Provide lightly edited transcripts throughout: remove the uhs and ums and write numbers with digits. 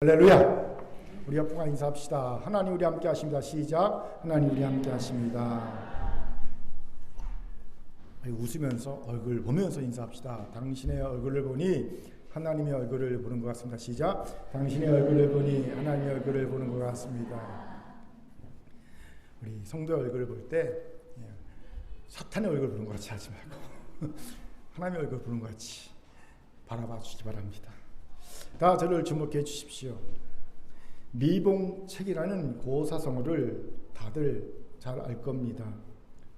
할렐루야. 우리 옆과 인사합시다. 하나님 우리 함께 하십니다. 시작. 하나님 우리 함께 하십니다. 웃으면서 얼굴 보면서 인사합시다. 당신의 얼굴을 보니 하나님의 얼굴을 보는 것 같습니다. 시작. 당신의 얼굴을 보니 하나님의 얼굴을 보는 것 같습니다. 우리 성도의 얼굴을 볼 때 사탄의 얼굴을 보는 것 같이 하지 말고 하나님의 얼굴을 보는 것 같이 바라봐 주시기 바랍니다. 다 저를 주목해 주십시오. 미봉책이라는 고사성어를 다들 잘 알 겁니다.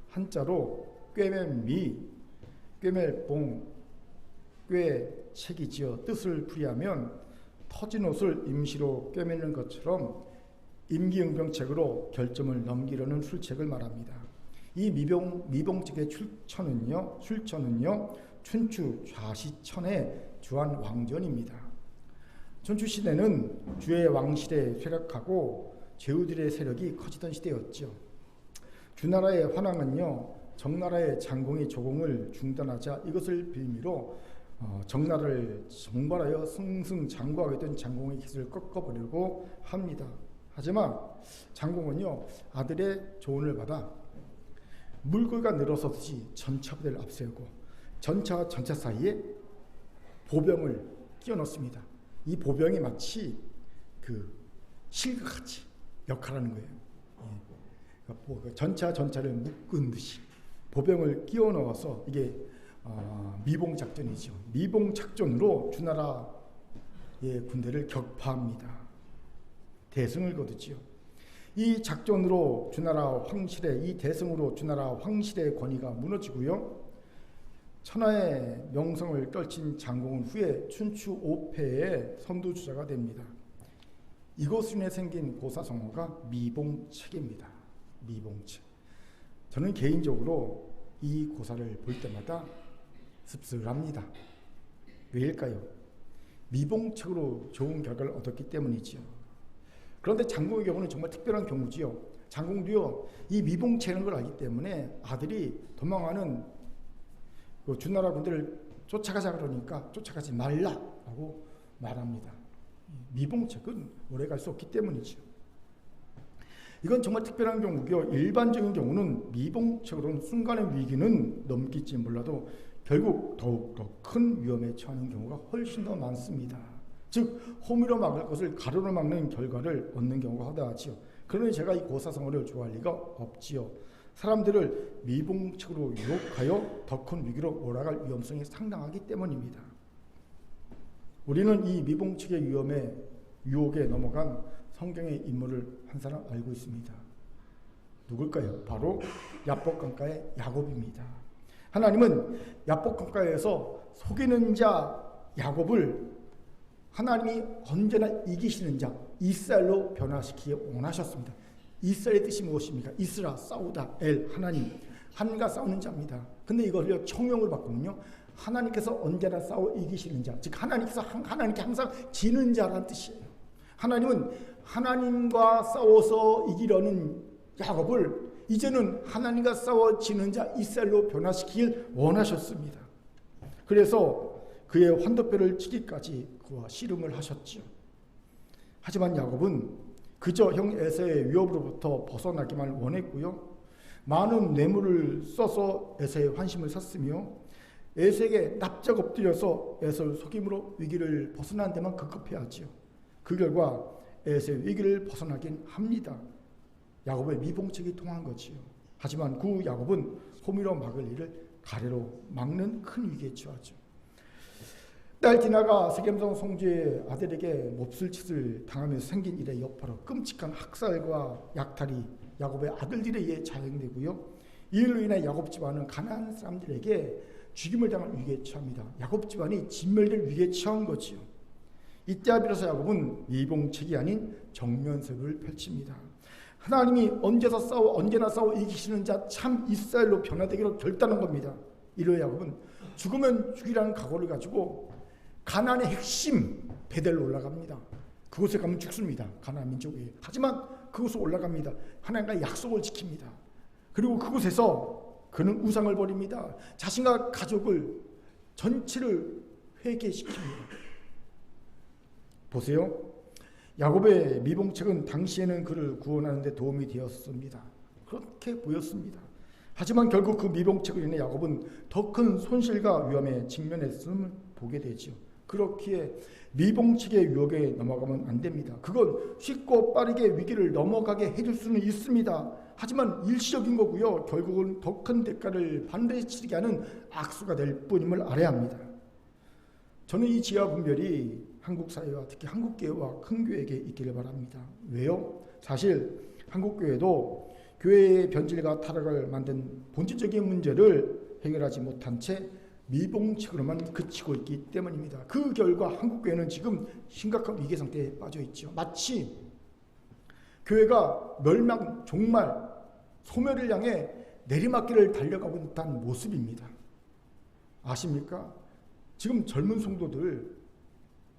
한자로 꿰맨미, 꿰멜봉, 꿰책이지요. 뜻을 풀이하면 터진 옷을 임시로 꿰매는 것처럼 임기응변책으로 결점을 넘기려는 술책을 말합니다. 이 미봉책의 출처는요 춘추 좌시천의 주한왕전입니다. 춘추시대는 주의 왕실에 쇠락하고 제후들의 세력이 커지던 시대였죠. 주나라의 환왕은요 정나라의 장공이 조공을 중단하자 이것을 빌미로 정나라를 정벌하여 승승장구하겠던 장공의 기술을 꺾어버리려고 합니다. 하지만 장공은요 아들의 조언을 받아 물고기가 늘어서듯이 전차부대를 앞세우고 전차와 전차 사이에 보병을 끼워 넣습니다. 이 보병이 마치 그 실과 같이 역할하는 거예요. 그러니까 전차를 묶은 듯이 보병을 끼워 넣어서 이게 미봉작전이죠. 미봉작전으로 주나라의 군대를 격파합니다. 대승을 거두지요. 이 작전으로 이 대승으로 주나라 황실의 권위가 무너지고요. 천하의 명성을 떨친 장공은 후에 춘추 5패의 선두주자가 됩니다. 이것으로 인해 생긴 고사성어가 미봉책입니다. 미봉책. 저는 개인적으로 이 고사를 볼 때마다 씁쓸합니다. 왜일까요? 미봉책으로 좋은 결과를 얻었기 때문이지요. 그런데 장공의 경우는 정말 특별한 경우지요. 장공도요, 이 미봉책이라는 걸 알기 때문에 아들이 도망하는 그 주나라 군대를 쫓아가자 그러니까 쫓아가지 말라라고 말합니다. 미봉책은 오래 갈 수 없기 때문이죠. 이건 정말 특별한 경우고요. 일반적인 경우는 미봉책으로는 순간의 위기는 넘길지 몰라도 결국 더욱 더 큰 위험에 처하는 경우가 훨씬 더 많습니다. 즉 호미로 막을 것을 가로로 막는 결과를 얻는 경우가 허다하지요. 그러니 제가 이 고사성어를 좋아할 리가 없지요. 사람들을 미봉책으로 유혹하여 더 큰 위기로 몰아갈 위험성이 상당하기 때문입니다. 우리는 이 미봉책의 유혹에 넘어간 성경의 인물을 한 사람 알고 있습니다. 누굴까요? 바로 야복강가의 야곱입니다. 하나님은 야복강가에서 속이는 자 야곱을 하나님이 언제나 이기시는 자 이스라엘로 변화시키기 원하셨습니다. 이스라엘의 뜻이 무엇입니까? 이스라, 싸우다, 엘, 하나님. 하나님과 싸우는 자입니다. 근데 이걸 청용을 바꾸면요. 하나님께서 언제나 싸워 이기시는 자. 즉, 하나님께 항상 지는 자라는 뜻이에요. 하나님은 하나님과 싸워서 이기려는 야곱을 이제는 하나님과 싸워 지는 자 이스라엘로 변화시키길 원하셨습니다. 그래서 그의 환도뼈를 치기까지 그와 씨름을 하셨지요. 하지만 야곱은 그저 형 에서의 위협으로부터 벗어나기만 원했고요. 많은 뇌물을 써서 에서의 환심을 샀으며 에서에게 납작 엎드려서 에서를 속임으로 위기를 벗어난 데만 급급해하지요. 그 결과 에서의 위기를 벗어나긴 합니다. 야곱의 미봉책이 통한 거지요. 하지만 그 야곱은 호미로 막을 일을 가래로 막는 큰 위기에 처하죠. 딸 디나가 세겜성 송주의 아들에게 몹쓸 짓을 당하면서 생긴 일의 여파로 끔찍한 학살과 약탈이 야곱의 아들들에 의해 자행되고요. 이 일로 인해 야곱 집안은 가나안 사람들에게 죽임을 당할 위기에 처합니다. 야곱 집안이 진멸될 위기에 처한 거지요. 이때야 비로소 야곱은 미봉책이 아닌 정면세를 펼칩니다. 하나님이 언제나 싸워 이기시는 자 참 이스라엘로 변화되기로 결단한 겁니다. 이로 야곱은 죽으면 죽이라는 각오를 가지고 가나안의 핵심 베델로 올라갑니다. 그곳에 가면 죽습니다. 가나안 민족이. 하지만 그곳에 올라갑니다. 하나님과 약속을 지킵니다. 그리고 그곳에서 그는 우상을 버립니다. 자신과 가족을 전체를 회개시킵니다. 보세요. 야곱의 미봉책은 당시에는 그를 구원하는 데 도움이 되었습니다. 그렇게 보였습니다. 하지만 결국 그 미봉책으로 인해 야곱은 더 큰 손실과 위험에 직면했음을 보게 되죠. 그렇기에 미봉책의 유혹에 넘어가면 안 됩니다. 그건 쉽고 빠르게 위기를 넘어가게 해줄 수는 있습니다. 하지만 일시적인 거고요. 결국은 더 큰 대가를 반드시 치르게 하는 악수가 될 뿐임을 알아야 합니다. 저는 이 지혜와 분별이 한국 사회와 특히 한국 교회와 큰 교회에게 있기를 바랍니다. 왜요? 사실 한국 교회도 교회의 변질과 타락을 만든 본질적인 문제를 해결하지 못한 채 미봉책으로만 그치고 있기 때문입니다. 그 결과 한국 교회는 지금 심각한 위기 상태에 빠져 있죠. 마치 교회가 멸망, 종말, 소멸을 향해 내리막길을 달려가고 있다는 모습입니다. 아십니까? 지금 젊은 성도들,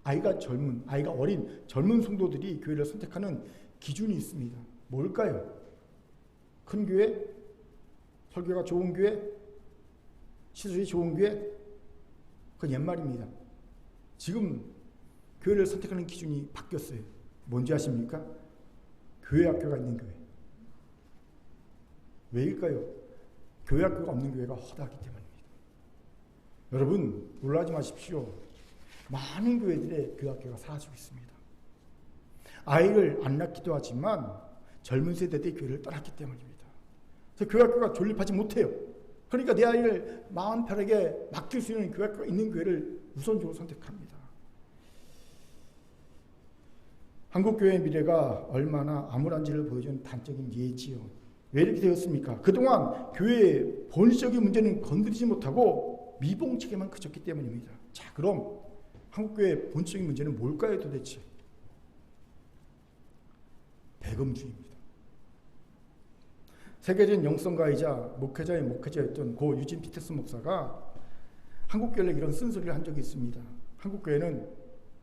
아이가 어린 젊은 성도들이 교회를 선택하는 기준이 있습니다. 뭘까요? 큰 교회? 설교가 좋은 교회? 시설이 좋은 교회? 그건 옛말입니다. 지금 교회를 선택하는 기준이 바뀌었어요. 뭔지 아십니까? 교회 학교가 있는 교회. 왜일까요? 교회 학교가 없는 교회가 허다하기 때문입니다. 여러분 놀라지 마십시오. 많은 교회들의 교회 학교가 사라지고 있습니다. 아이를 안 낳기도 하지만 젊은 세대들이 교회를 떠났기 때문입니다. 그래서 교회 학교가 존립하지 못해요. 그러니까 내 아이를 마음 편하게 맡길 수 있는 교회 학교가 있는 교회를 우선적으로 선택합니다. 한국 교회의 미래가 얼마나 암울한지를 보여주는 단적인 예지요. 왜 이렇게 되었습니까? 그동안 교회의 본질적인 문제는 건드리지 못하고 미봉책에만 그쳤기 때문입니다. 자, 그럼 한국 교회의 본질적인 문제는 뭘까요, 도대체? 배금주의입니다. 세계적인 영성가이자 목회자의 목회자였던 고 유진 피터스 목사가 한국 교회에 이런 쓴소리를 한 적이 있습니다. 한국 교회는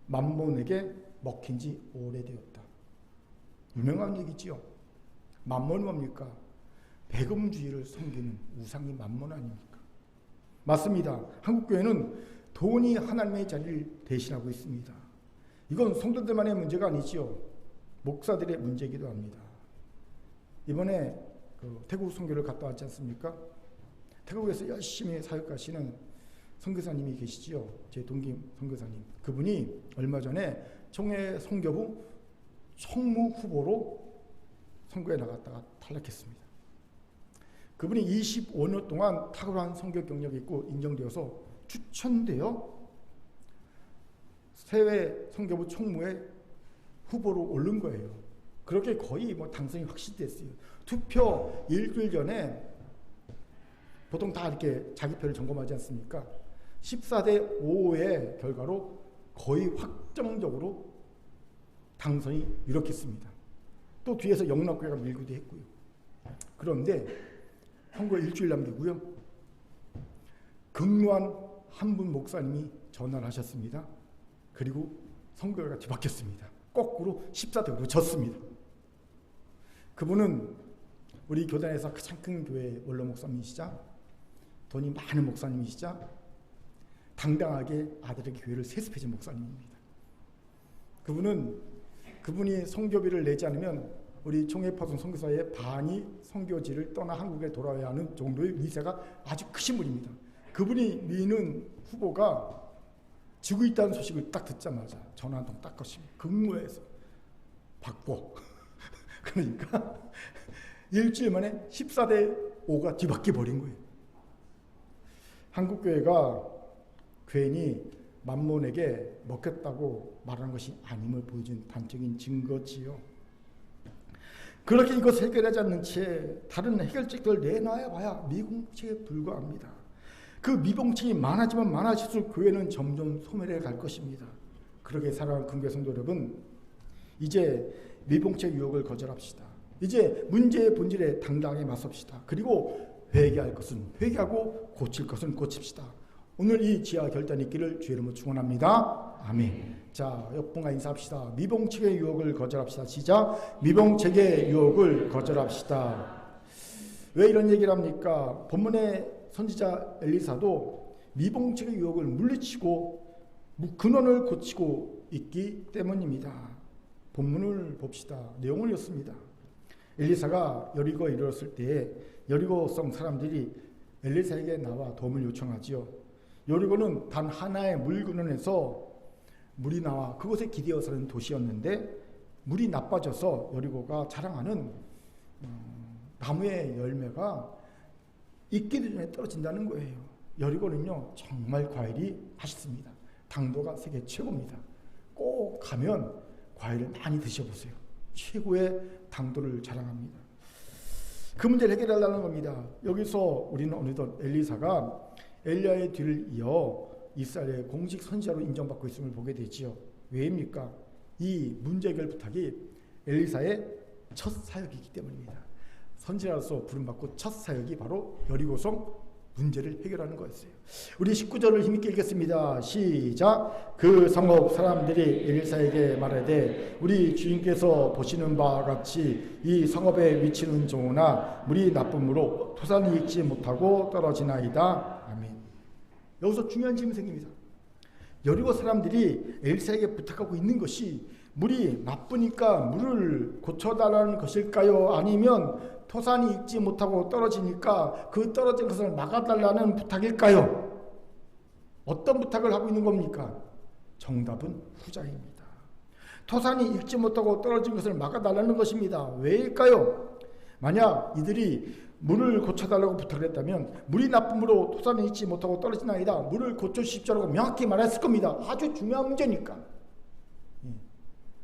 만몬에게 먹힌 지 오래되었다. 유명한 얘기지요. 만몬은 뭡니까? 배금주의를 섬기는 우상이 만몬 아닙니까? 맞습니다. 한국 교회는 돈이 하나님의 자리를 대신하고 있습니다. 이건 성도들만의 문제가 아니지요. 목사들의 문제이기도 합니다. 이번에 태국 선교를 갔다 왔지 않습니까? 태국에서 열심히 사역하시는 선교사님이 계시지요. 제 동기 선교사님. 그분이 얼마 전에 총회 선교부 총무 후보로 선거에 나갔다가 탈락했습니다. 그분이 25년 동안 탁월한 선교 경력이 있고 인정되어서 추천되어 세회 선교부 총무에 후보로 오른 거예요. 그렇게 거의 당선이 확실됐어요. 투표 일주일 전에 보통 다 이렇게 자기 표를 점검하지 않습니까? 14대 5의 결과로 거의 확정적으로 당선이 이렇겠습니다. 또 뒤에서 영락교회가 밀기도 했고요. 그런데 선거 일주일 남기고요. 극로한 한 분 목사님이 전화를 하셨습니다. 그리고 선거가 뒤바뀌었습니다. 거꾸로 14대 5로 졌습니다. 그분은 우리 교단에서 가장 큰 교회 원로 목사님이시자 돈이 많은 목사님이시자 당당하게 아들에게 교회를 세습해준 목사님입니다. 그분이 선교비를 내지 않으면 우리 총회파송 선교사의 반이 선교지를 떠나 한국에 돌아와야 하는 정도의 위세가 아주 크신 분입니다. 그분이 미는 후보가 지고 있다는 소식을 딱 듣자마자 전화 한 통 딱 것입니다. 극로에서 바꿔. 그러니까 일주일 만에 14대 5가 뒤바뀌어 버린 거예요. 한국교회가 괜히 만몬에게 먹혔다고 말하는 것이 아님을 보여준 단적인 증거지요. 그렇게 이것을 해결하지 않는 채 다른 해결책들을 내놔야 봐야 미봉책에 불과합니다. 그 미봉책이 많아지면 많아질수록 교회는 점점 소멸해 갈 것입니다. 그렇게 사랑하는 큰교회 성도 여러분, 이제 미봉책 유혹을 거절합시다. 이제 문제의 본질에 당당하게 맞섭시다. 그리고 회개할 것은 회개하고 고칠 것은 고칩시다. 오늘 이 지하 결단이 있기를 주의 이름으로 축원합니다. 아멘. 자, 옆분과 인사합시다. 미봉책의 유혹을 거절합시다. 시작. 미봉책의 유혹을 거절합시다. 왜 이런 얘기를 합니까? 본문의 선지자 엘리사도 미봉책의 유혹을 물리치고 근원을 고치고 있기 때문입니다. 본문을 봅시다. 내용을 읽습니다. 엘리사가 여리고에 이르렀을 때에 여리고성 사람들이 엘리사에게 나와 도움을 요청하지요. 여리고는 단 하나의 물근원에서 물이 나와 그곳에 기대어 사는 도시였는데 물이 나빠져서 여리고가 자랑하는 나무의 열매가 익기도 전에 떨어진다는 거예요. 여리고는요 정말 과일이 맛있습니다. 당도가 세계 최고입니다. 꼭 가면 과일을 많이 드셔보세요. 최고의 당도를 자랑합니다. 그 문제를 해결하려는 겁니다. 여기서 우리는 어느덧 엘리사가 엘리야의 뒤를 이어 이스라엘의 공식 선지자로 인정받고 있음을 보게 되지요. 왜입니까? 이 문제 해결 부탁이 엘리사의 첫 사역이기 때문입니다. 선지자로서 부름받고 첫 사역이 바로 여리고성 문제를 해결하는 거였어요. 우리 19절을 힘있게 읽겠습니다. 시작. 그 성읍 사람들이 엘리사에게 말하되 우리 주인께서 보시는 바와 같이 이 성읍의 위치는 좋으나 물이 나쁨으로 토산이 익지 못하고 떨어지나이다. 아멘. 여기서 중요한 질문이 생깁니다. 여리고 사람들이 엘리사에게 부탁하고 있는 것이 물이 나쁘니까 물을 고쳐달라는 것일까요? 아니면 토산이 익지 못하고 떨어지니까 그 떨어진 것을 막아달라는 부탁일까요? 어떤 부탁을 하고 있는 겁니까? 정답은 후자입니다. 토산이 익지 못하고 떨어진 것을 막아달라는 것입니다. 왜일까요? 만약 이들이 물을 고쳐달라고 부탁을 했다면 물이 나쁨으로 토산이 익지 못하고 떨어지나이다. 물을 고쳐주십시오라고 명확히 말했을 겁니다. 아주 중요한 문제니까.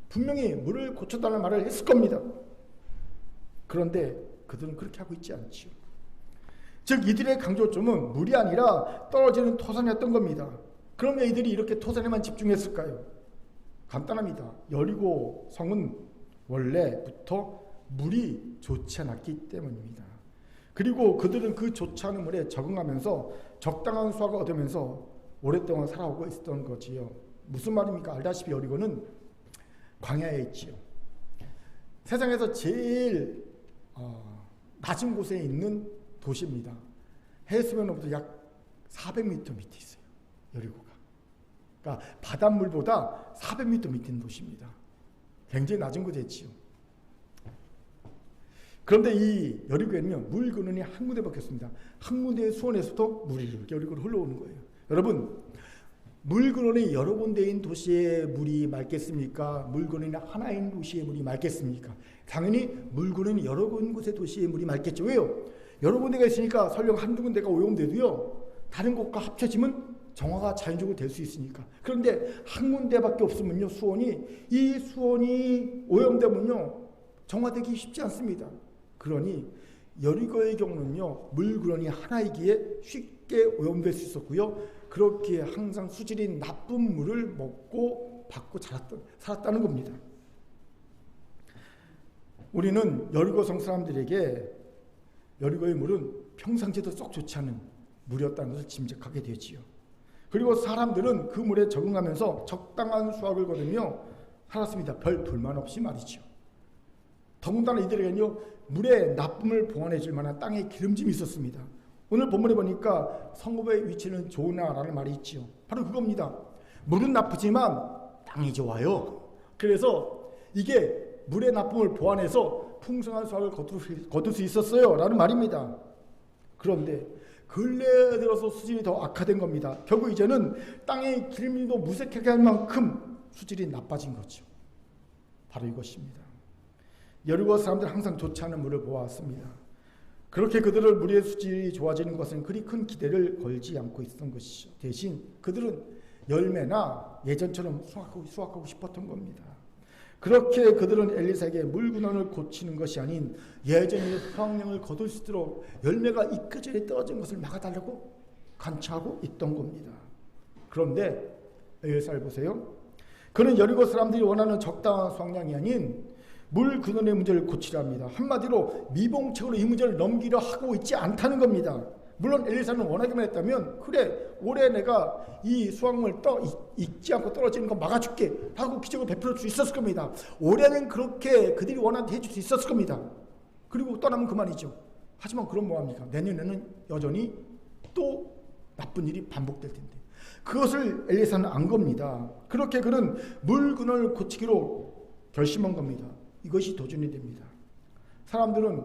분명히 물을 고쳐달라는 말을 했을 겁니다. 그런데 그들은 그렇게 하고 있지 않지요. 즉 이들의 강조점은 물이 아니라 떨어지는 토산이었던 겁니다. 그럼 왜 이들이 이렇게 토산에만 집중했을까요? 간단합니다. 여리고 성은 원래부터 물이 좋지 않았기 때문입니다. 그리고 그들은 그 좋지 않은 물에 적응하면서 적당한 수확을 얻으면서 오랫동안 살아오고 있었던 거지요. 무슨 말입니까? 알다시피 여리고는 광야에 있지요. 세상에서 제일 낮은 곳에 있는 도시입니다. 해수면으로부터 약 400m 밑에 있어요. 여리고가. 그러니까 바닷물보다 400m 밑에 있는 도시입니다. 굉장히 낮은 곳에 있지요. 그런데 이 여리고에는요 물 근원이 한 군데 박혔습니다. 한 군데의 수원에서도 물이 이렇게 여리고로 흘러오는 거예요. 여러분, 물 근원이 여러 군데인 도시에 물이 맑겠습니까? 물 근원이 하나인 도시에 물이 맑겠습니까? 당연히 물 근원이 여러 곳의 도시에 물이 맑겠죠. 왜요? 여러 군데가 있으니까 설령 한두 군데가 오염돼도요 다른 곳과 합쳐지면 정화가 자연적으로 될 수 있으니까. 그런데 한 군데밖에 없으면요 이 수원이 오염되면요 정화되기 쉽지 않습니다. 그러니 여리고의 경우는요 물 근원이 하나이기에 쉽게 오염될 수 있었고요. 그렇게 항상 수질이 나쁜 물을 먹고 받고 살았다는 겁니다. 우리는 여리고성 사람들에게 여리고의 물은 평상시에도 썩 좋지 않은 물이었다는 것을 짐작하게 되지요. 그리고 사람들은 그 물에 적응하면서 적당한 수확을 거두며 살았습니다. 별 불만 없이 말이죠. 더군다나 이들에게는요 물의 나쁨을 보완해 줄 만한 땅의 기름짐이 있었습니다. 오늘 본문에 보니까 성읍의 위치는 좋으나라는 말이 있지요. 바로 그겁니다. 물은 나쁘지만 땅이 좋아요. 그래서 이게 물의 나쁨을 보완해서 풍성한 수확을 거둘 수 있었어요 라는 말입니다. 그런데 근래에 들어서 수질이 더 악화된 겁니다. 결국 이제는 땅의 기름도 무색하게 할 만큼 수질이 나빠진 거죠. 바로 이것입니다. 여리고 사람들은 항상 좋지 않은 물을 보아왔습니다. 그렇게 그들을 물의 수질이 좋아지는 것은 그리 큰 기대를 걸지 않고 있었던 것이죠. 대신 그들은 열매나 예전처럼 수확하고 싶었던 겁니다. 그렇게 그들은 엘리사에게 물 근원을 고치는 것이 아닌 예전의 수확량을 거둘 수 있도록 열매가 익기 전에 떨어진 것을 막아달라고 간청하고 있던 겁니다. 그런데 엘리사를 보세요. 그는 여리고 사람들이 원하는 적당한 수확량이 아닌 물 근원의 문제를 고치려 합니다. 한마디로 미봉책으로 이 문제를 넘기려 하고 있지 않다는 겁니다. 물론 엘리사는 원하기만 했다면 그래 올해 내가 이 수확물 익지 않고 떨어지는 거 막아줄게 하고 기적을 베풀어 수 있었을 겁니다. 올해는 그렇게 그들이 원하는 데 해줄 수 있었을 겁니다. 그리고 떠나면 그만이죠. 하지만 그럼 뭐합니까? 내년에는 여전히 또 나쁜 일이 반복될 텐데 그것을 엘리사는 안 겁니다. 그렇게 그는 물 근원을 고치기로 결심한 겁니다. 이것이 도전이 됩니다. 사람들은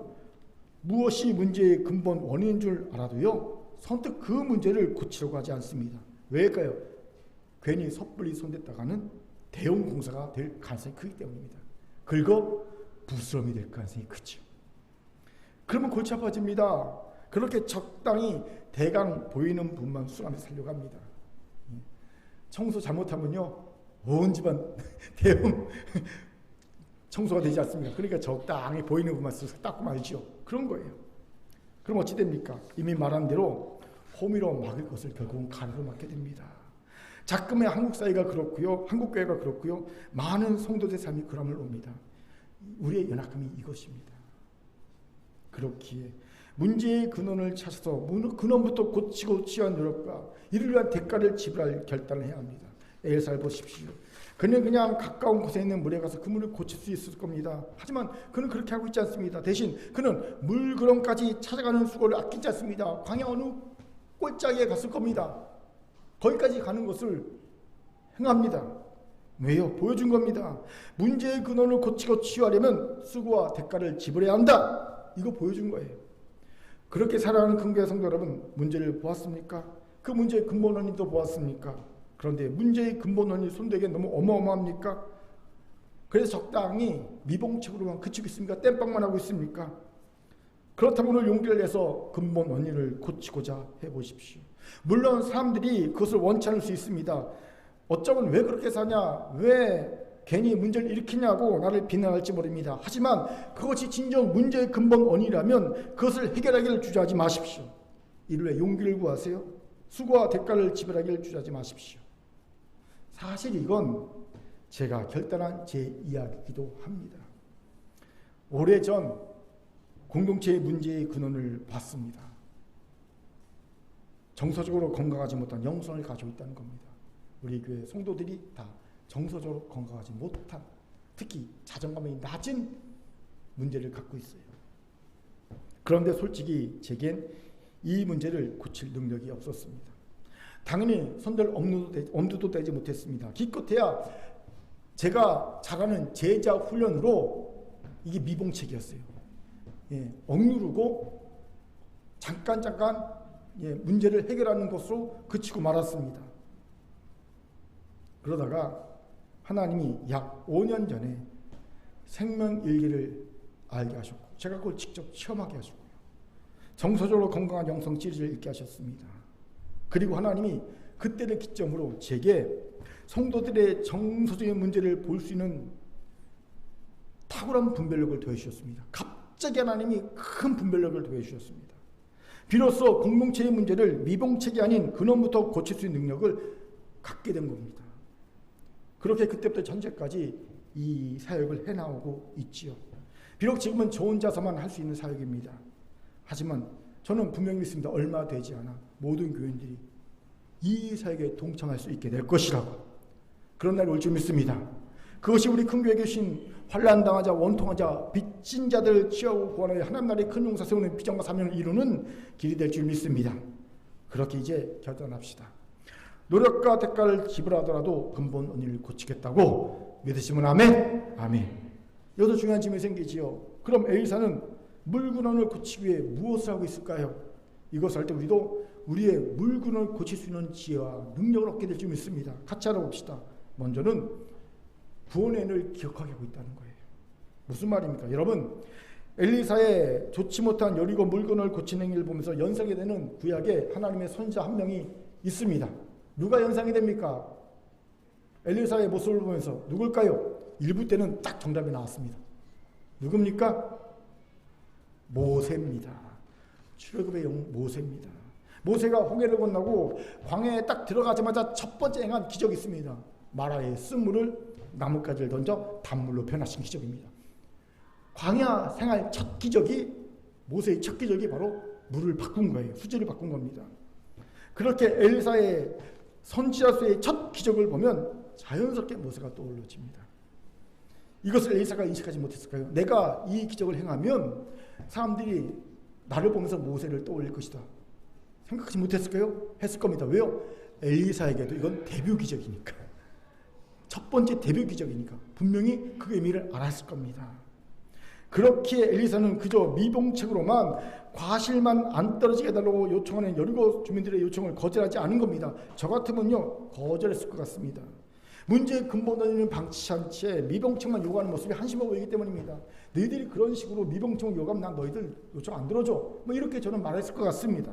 무엇이 문제의 근본 원인인 줄 알아도요, 선뜻 그 문제를 고치려고 하지 않습니다. 왜일까요? 괜히 섣불리 손댔다가는 대형 공사가 될 가능성이 크기 때문입니다. 긁어 부스럼이 될 가능성이 크죠. 그러면 골치 아파집니다. 그렇게 적당히 대강 보이는 부분만 수감해 살려고 합니다. 청소 잘못하면요, 온 집안 대형 청소가 되지 않습니까? 그러니까 적당히 보이는 부분만 닦고 말죠. 그런 거예요. 그럼 어찌 됩니까? 이미 말한 대로 호미로 막을 것을 결국은 가루로 막게 됩니다. 자금의 한국 사회가 그렇고요, 한국 교회가 그렇고요, 많은 성도들 삶이 그람을 옵니다. 우리의 연약함이 이것입니다. 그렇기에 문제의 근원을 찾아서 근원부터 고치고 치유한 노력과 이를 위한 대가를 지불할 결단을 해야 합니다. 엘사를 보십시오. 그는 그냥 가까운 곳에 있는 물에 가서 그 물을 고칠 수 있을 겁니다. 하지만 그는 그렇게 하고 있지 않습니다. 대신 그는 물그럼까지 찾아가는 수고를 아끼지 않습니다. 광야 어느 꼴짝에 갔을 겁니다. 거기까지 가는 것을 행합니다. 왜요? 보여준 겁니다. 문제의 근원을 고치고 치유하려면 수고와 대가를 지불해야 한다. 이거 보여준 거예요. 그렇게 살아가는 큰교회 성도 여러분, 문제를 보았습니까? 그 문제의 근본 원인도 보았습니까? 그런데 문제의 근본 원인이 손대기에 너무 어마어마합니까? 그래서 적당히 미봉책으로만 그치고 있습니까? 땜빵만 하고 있습니까? 그렇다면 오늘 용기를 내서 근본 원인을 고치고자 해보십시오. 물론 사람들이 그것을 원치 않을 수 있습니다. 어쩌면 왜 그렇게 사냐, 왜 괜히 문제를 일으키냐고 나를 비난할지 모릅니다. 하지만 그것이 진정 문제의 근본 원인이라면 그것을 해결하기를 주저하지 마십시오. 이를 위해 용기를 구하세요. 수고와 대가를 지불하기를 주저하지 마십시오. 사실 이건 제가 결단한 제 이야기이기도 합니다. 오래전 공동체의 문제의 근원을 봤습니다. 정서적으로 건강하지 못한 영성을 가지고 있다는 겁니다. 우리 교회 성도들이 다 정서적으로 건강하지 못한, 특히 자존감이 낮은 문제를 갖고 있어요. 그런데 솔직히 제겐 이 문제를 고칠 능력이 없었습니다. 당연히 손댈 엄두도 떼지 못했습니다. 기껏해야 제가 잘하는 제자 훈련으로 이게 미봉책이었어요. 억누르고 잠깐 문제를 해결하는 것으로 그치고 말았습니다. 그러다가 하나님이 약 5년 전에 생명일기를 알게 하셨고 제가 그걸 직접 체험하게 하셨고요. 정서적으로 건강한 영성 시리즈를 읽게 하셨습니다. 그리고 하나님이 그때를 기점으로 제게 성도들의 정서적인 문제를 볼 수 있는 탁월한 분별력을 더해주셨습니다. 갑자기 하나님이 큰 분별력을 더해주셨습니다. 비로소 공동체의 문제를 미봉책이 아닌 근원부터 고칠 수 있는 능력을 갖게 된 겁니다. 그렇게 그때부터 현재까지 이 사역을 해나오고 있지요. 비록 지금은 저 혼자서만 할 수 있는 사역입니다. 하지만 저는 분명히 믿습니다. 얼마 되지 않아 모든 교인들이 이 사역에 동참할 수 있게 될 것이라고. 그런 날이 올 줄 믿습니다. 그것이 우리 큰 교회에 계신 환난당하자 원통하자 빚진 자들을 취하고 구하는 하나님 나라의 큰 용사 세우는 비전과 사명을 이루는 길이 될 줄 믿습니다. 그렇게 이제 결단합시다. 노력과 대가를 지불하더라도 근본 원인을 고치겠다고 믿으시면 아멘? 아멘. 여기서 중요한 질문이 생기지요. 그럼 엘리사는 물근원을 고치기 위해 무엇을 하고 있을까요? 이것을 할 때 우리도 우리의 물근원을 고칠 수 있는 지혜와 능력을 얻게 될 줄 믿습니다. 같이 알아봅시다. 먼저는 구원의 은혜를 기억하게 하고 있다는 거예요. 무슨 말입니까? 여러분, 엘리사의 좋지 못한 여리고 물건을 고치는 행위를 보면서 연상이 되는 구약에 하나님의 선지자 한 명이 있습니다. 누가 연상이 됩니까? 엘리사의 모습을 보면서 누굴까요? 1부 때는 딱 정답이 나왔습니다. 누굽니까? 모세입니다. 출애굽의 영웅 모세입니다. 모세가 홍해를 건너고 광야에 딱 들어가자마자 첫 번째 행한 기적이 있습니다. 마라의 쓴물을 나뭇가지를 던져 단물로 변화시킨 기적입니다. 광야 생활 첫 기적이, 모세의 첫 기적이 바로 물을 바꾼 거예요. 수질을 바꾼 겁니다. 그렇게 엘리사의 선지자수의 첫 기적을 보면 자연스럽게 모세가 떠올려집니다. 이것을 엘리사가 인식하지 못했을까요? 내가 이 기적을 행하면 사람들이 나를 보면서 모세를 떠올릴 것이다. 생각하지 못했을까요? 했을 겁니다. 왜요? 엘리사에게도 이건 데뷔 기적이니까. 첫 번째 데뷔 기적이니까. 분명히 그 의미를 알았을 겁니다. 그렇게 엘리사는 그저 미봉책으로만 과실만 안 떨어지게 해달라고 요청하는 여리고 주민들의 요청을 거절하지 않은 겁니다. 저 같으면요 거절했을 것 같습니다. 문제의 근본 원인은 방치치 않은 채 미봉책만 요구하는 모습이 한심해 보이기 때문입니다. 너희들이 그런 식으로 미봉책을 요구하면 난 너희들 요청 안 들어줘, 뭐 이렇게 저는 말했을 것 같습니다.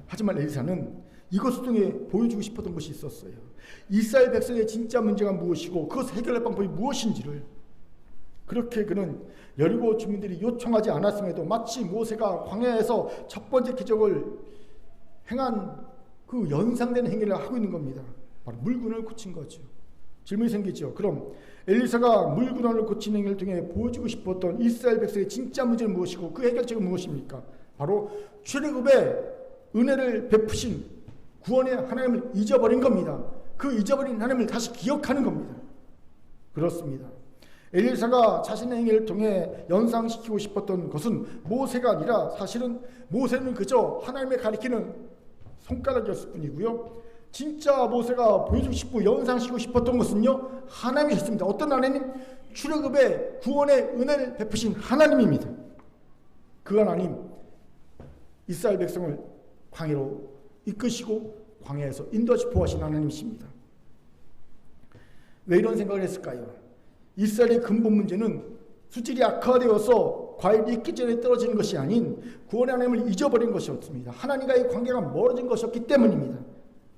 하지만 엘리사는 이것을 통해 보여주고 싶었던 것이 있었어요. 이스라엘 백성의 진짜 문제가 무엇이고 그것을 해결할 방법이 무엇인지를. 그렇게 그는 여리고 주민들이 요청하지 않았음에도 마치 모세가 광야에서 첫 번째 기적을 행한 그 연상되는 행위를 하고 있는 겁니다. 바로 물군을 고친 거죠. 질문이 생기죠. 그럼 엘리사가 물군을 고친 행위를 통해 보여주고 싶었던 이스라엘 백성의 진짜 문제는 무엇이고 그 해결책은 무엇입니까? 바로 출애굽의 은혜를 베푸신 구원의 하나님을 잊어버린 겁니다. 그 잊어버린 하나님을 다시 기억하는 겁니다. 그렇습니다. 엘리사가 자신의 행위를 통해 연상시키고 싶었던 것은 모세가 아니라 사실은 모세는 그저 하나님의 가리키는 손가락이었을 뿐이고요. 진짜 모세가 보여주고 싶고 연상시키고 싶었던 것은요 하나님이셨습니다. 어떤 하나님? 출애굽의 구원의 은혜를 베푸신 하나님입니다. 그 하나님, 이스라엘 백성을 광야로 이끄시고 광야에서 인도하시 보호하신 하나님이십니다. 왜 이런 생각을 했을까요? 이스라엘의 근본 문제는 수질이 악화되어서 과일이 익기 전에 떨어지는 것이 아닌 구원의 하나님을 잊어버린 것이었습니다. 하나님과의 관계가 멀어진 것이었기 때문입니다.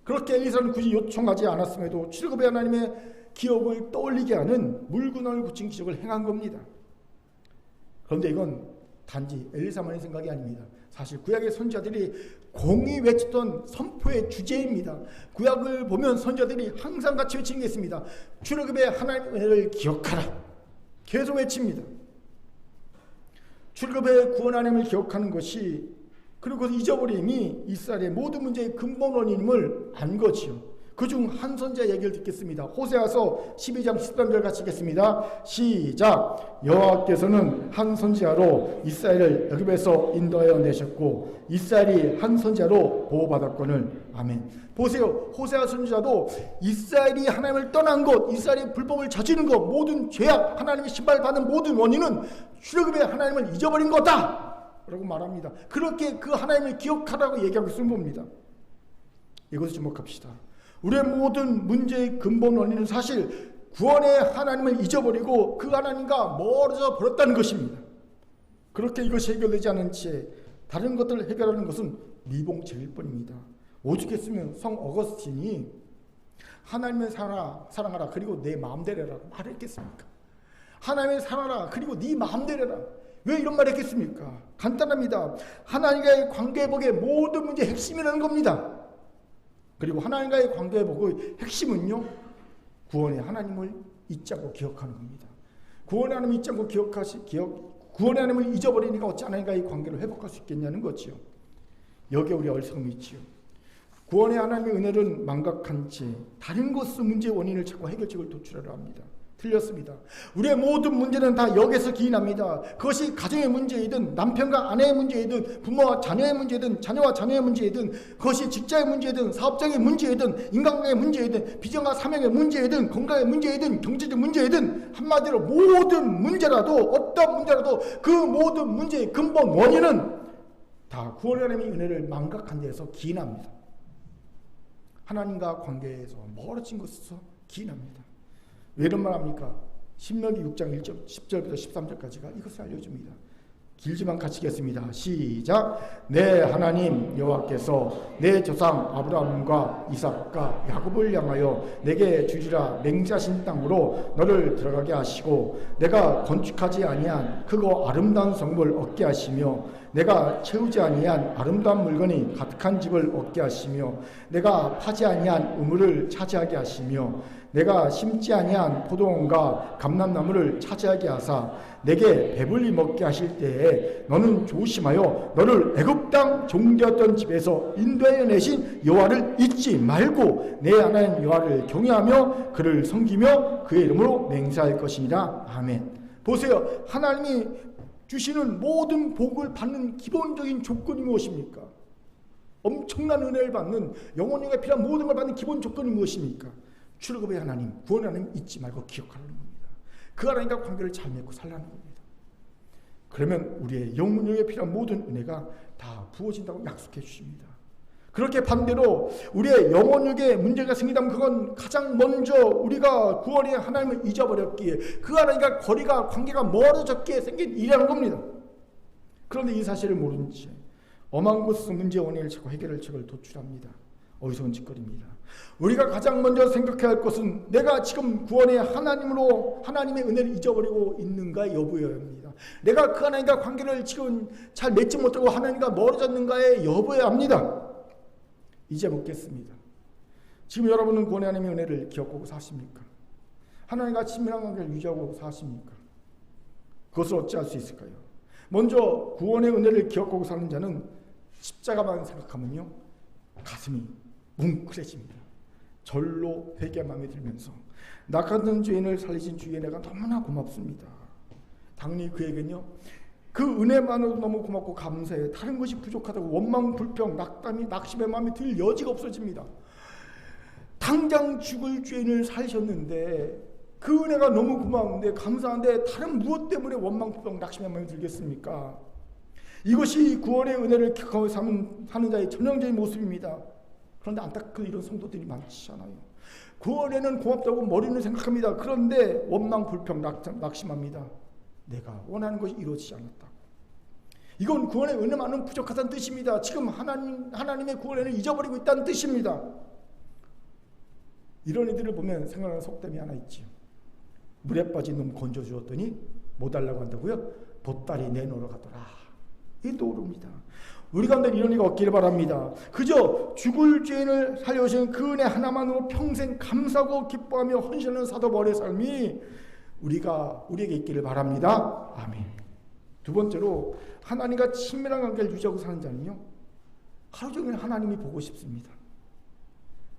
그렇게 엘리사는 굳이 요청하지 않았음에도 출애굽의 하나님의 기억을 떠올리게 하는 물군을 고친 기적을 행한 겁니다. 그런데 이건 단지 엘리사만의 생각이 아닙니다. 사실 구약의 선지자들이 공히 외쳤던 선포의 주제입니다. 구약을 보면 선지자들이 항상 같이 외치는 게 있습니다. 출애굽의 하나님을 기억하라. 계속 외칩니다. 출애굽의 구원 하나님을 기억하는 것이, 그리고 잊어버림이 이스라엘의 모든 문제의 근본 원인임을 안 거지요. 그중 한 선지자 얘기를 듣겠습니다. 호세아서 12장 13절 같이 읽겠습니다. 시작. 여호와께서는 한 선지자로 이스라엘을 애굽에서 인도하여 내셨고 이스라엘이 한 선지자로 보호받았거늘. 아멘. 보세요. 호세아 선지자도 이스라엘이 하나님을 떠난 것, 이스라엘이 불법을 저지른 것, 모든 죄악, 하나님의 신발받는 모든 원인은 출애굽의 하나님을 잊어버린 거다 라고 말합니다. 그렇게 그 하나님을 기억하라고 얘기하고 있는 겁니다. 이것을 주목합시다. 우리의 모든 문제의 근본 원인은 사실 구원의 하나님을 잊어버리고 그 하나님과 멀어져 버렸다는 것입니다. 그렇게 이것이 해결되지 않은 채 다른 것들을 해결하는 것은 미봉책일 뿐입니다. 오죽했으면 성 어거스틴이 하나님을 사랑하라 그리고 내 마음대로 해라 말했겠습니까? 하나님을 사랑하라 그리고 네 마음대로 해라. 왜 이런 말 했겠습니까? 간단합니다. 하나님과의 관계회복의 모든 문제의 핵심이라는 겁니다. 그리고 하나님과의 관계회복의 핵심은요, 구원의 하나님을 잊지 않고 기억하는 겁니다. 구원의 하나님을 잊지 않고 구원의 하나님을 잊어버리니까 어찌 하나님과의 관계를 회복할 수 있겠냐는 거지요. 여기에 우리 어리석음이 있지요. 구원의 하나님의 은혜를 망각한 채 다른 것의 문제의 원인을 찾고 해결책을 도출하려 합니다. 틀렸습니다. 우리의 모든 문제는 다 여기서 기인합니다. 그것이 가정의 문제이든 남편과 아내의 문제이든 부모와 자녀의 문제이든 자녀와 자녀의 문제이든 그것이 직장의 문제이든 사업장의 문제이든 인간관계의 문제이든 비전과 사명의 문제이든 건강의 문제이든 경제적 문제이든 한마디로 모든 문제라도 어떤 문제라도 그 모든 문제의 근본 원인은 다 구원의 하나님의 은혜를 망각한 데에서 기인합니다. 하나님과 관계에서 멀어진 것에서 기인합니다. 왜 이런 말 합니까? 신명기 6장 1절, 10절부터 13절까지가 이것을 알려줍니다. 길지만 같이 읽겠습니다. 시작. 내 하나님 여호와께서 내 조상 아브라함과 이삭과 야곱을 향하여 내게 주리라 맹세하신 땅으로 너를 들어가게 하시고 내가 건축하지 아니한 크고 아름다운 성읍을 얻게 하시며 내가 채우지 아니한 아름다운 물건이 가득한 집을 얻게 하시며 내가 파지 아니한 우물을 차지하게 하시며 내가 심지 아니한 포도원과 감람나무를 차지하게 하사 내게 배불리 먹게 하실 때에 너는 조심하여 너를 애굽 땅 종되었던 집에서 인도하여 내신 여호와를 잊지 말고 내 하나님 여호와를 경외하며 그를 섬기며 그의 이름으로 맹세할 것이니라. 아멘. 보세요. 하나님이 주시는 모든 복을 받는 기본적인 조건이 무엇입니까? 엄청난 은혜를 받는 영혼에게 필요한 모든 걸 받는 기본 조건이 무엇입니까? 출애굽의 하나님, 구원의 하나님 잊지 말고 기억하라는 겁니다. 그 하나님과 관계를 잘 맺고 살라는 겁니다. 그러면 우리의 영혼에 필요한 모든 은혜가 다 부어진다고 약속해 주십니다. 그렇게 반대로 우리의 영혼육에 문제가 생기다면 그건 가장 먼저 우리가 구원의 하나님을 잊어버렸기에 그 하나님과 거리가 관계가 멀어졌기에 생긴 일이라는 겁니다. 그런데 이 사실을 모른 채 엄한 곳에서 문제의 원인을 찾고 해결할 책을 도출합니다. 어리석은 짓거리입니다. 우리가 가장 먼저 생각해야 할 것은 내가 지금 구원의 하나님으로 하나님의 은혜를 잊어버리고 있는가의 여부여야 합니다. 내가 그 하나님과 관계를 지금 잘 맺지 못하고 하나님과 멀어졌는가의 여부여야 합니다. 이제 묻겠습니다. 지금 여러분은 구원의 하나님의 은혜를 기억하고 사십니까? 하나님과 친밀한 관계를 유지하고 사십니까? 그것을 어찌할 수 있을까요? 먼저 구원의 은혜를 기억하고 사는 자는 십자가만 생각하면요 가슴이 뭉클해집니다. 절로 회개의 마음이 들면서 나 같은 죄인을 살리신 주의 은혜가 너무나 고맙습니다. 당연히 그에게는요 그 은혜만으로도 너무 고맙고 감사해. 다른 것이 부족하다고 원망, 불평, 낙심의 마음이 들 여지가 없어집니다. 당장 죽을 죄인을 살리셨는데 그 은혜가 너무 고마운데 감사한데 다른 무엇 때문에 원망, 불평, 낙심의 마음이 들겠습니까? 이것이 구원의 은혜를 기억하고 사는 자의 전형적인 모습입니다. 그런데 안타깝게 이런 성도들이 많지 않아요. 구원에는 고맙다고 머리는 생각합니다. 그런데 원망, 불평, 낙심합니다. 내가 원하는 것이 이루어지지 않았다. 이건 구원의 은혜만은 부족하다는 뜻입니다. 지금 하나님의 구원을 잊어버리고 있다는 뜻입니다. 이런 이들을 보면 생각하는 속담이 하나 있지요. 물에 빠진 놈 건져주었더니 못 달라고 한다고요? 보따리 내놓으러 가더라. 이 떠오릅니다. 우리 가운데 이런 일이 없기를 바랍니다. 그저 죽을 죄인을 살려주신 그 은혜 하나만으로 평생 감사하고 기뻐하며 헌신하는 사도바울의 삶이 우리에게 있기를 바랍니다. 아멘. 두 번째로 하나님과 친밀한 관계를 유지하고 사는 자는요 하루 종일 하나님이 보고 싶습니다.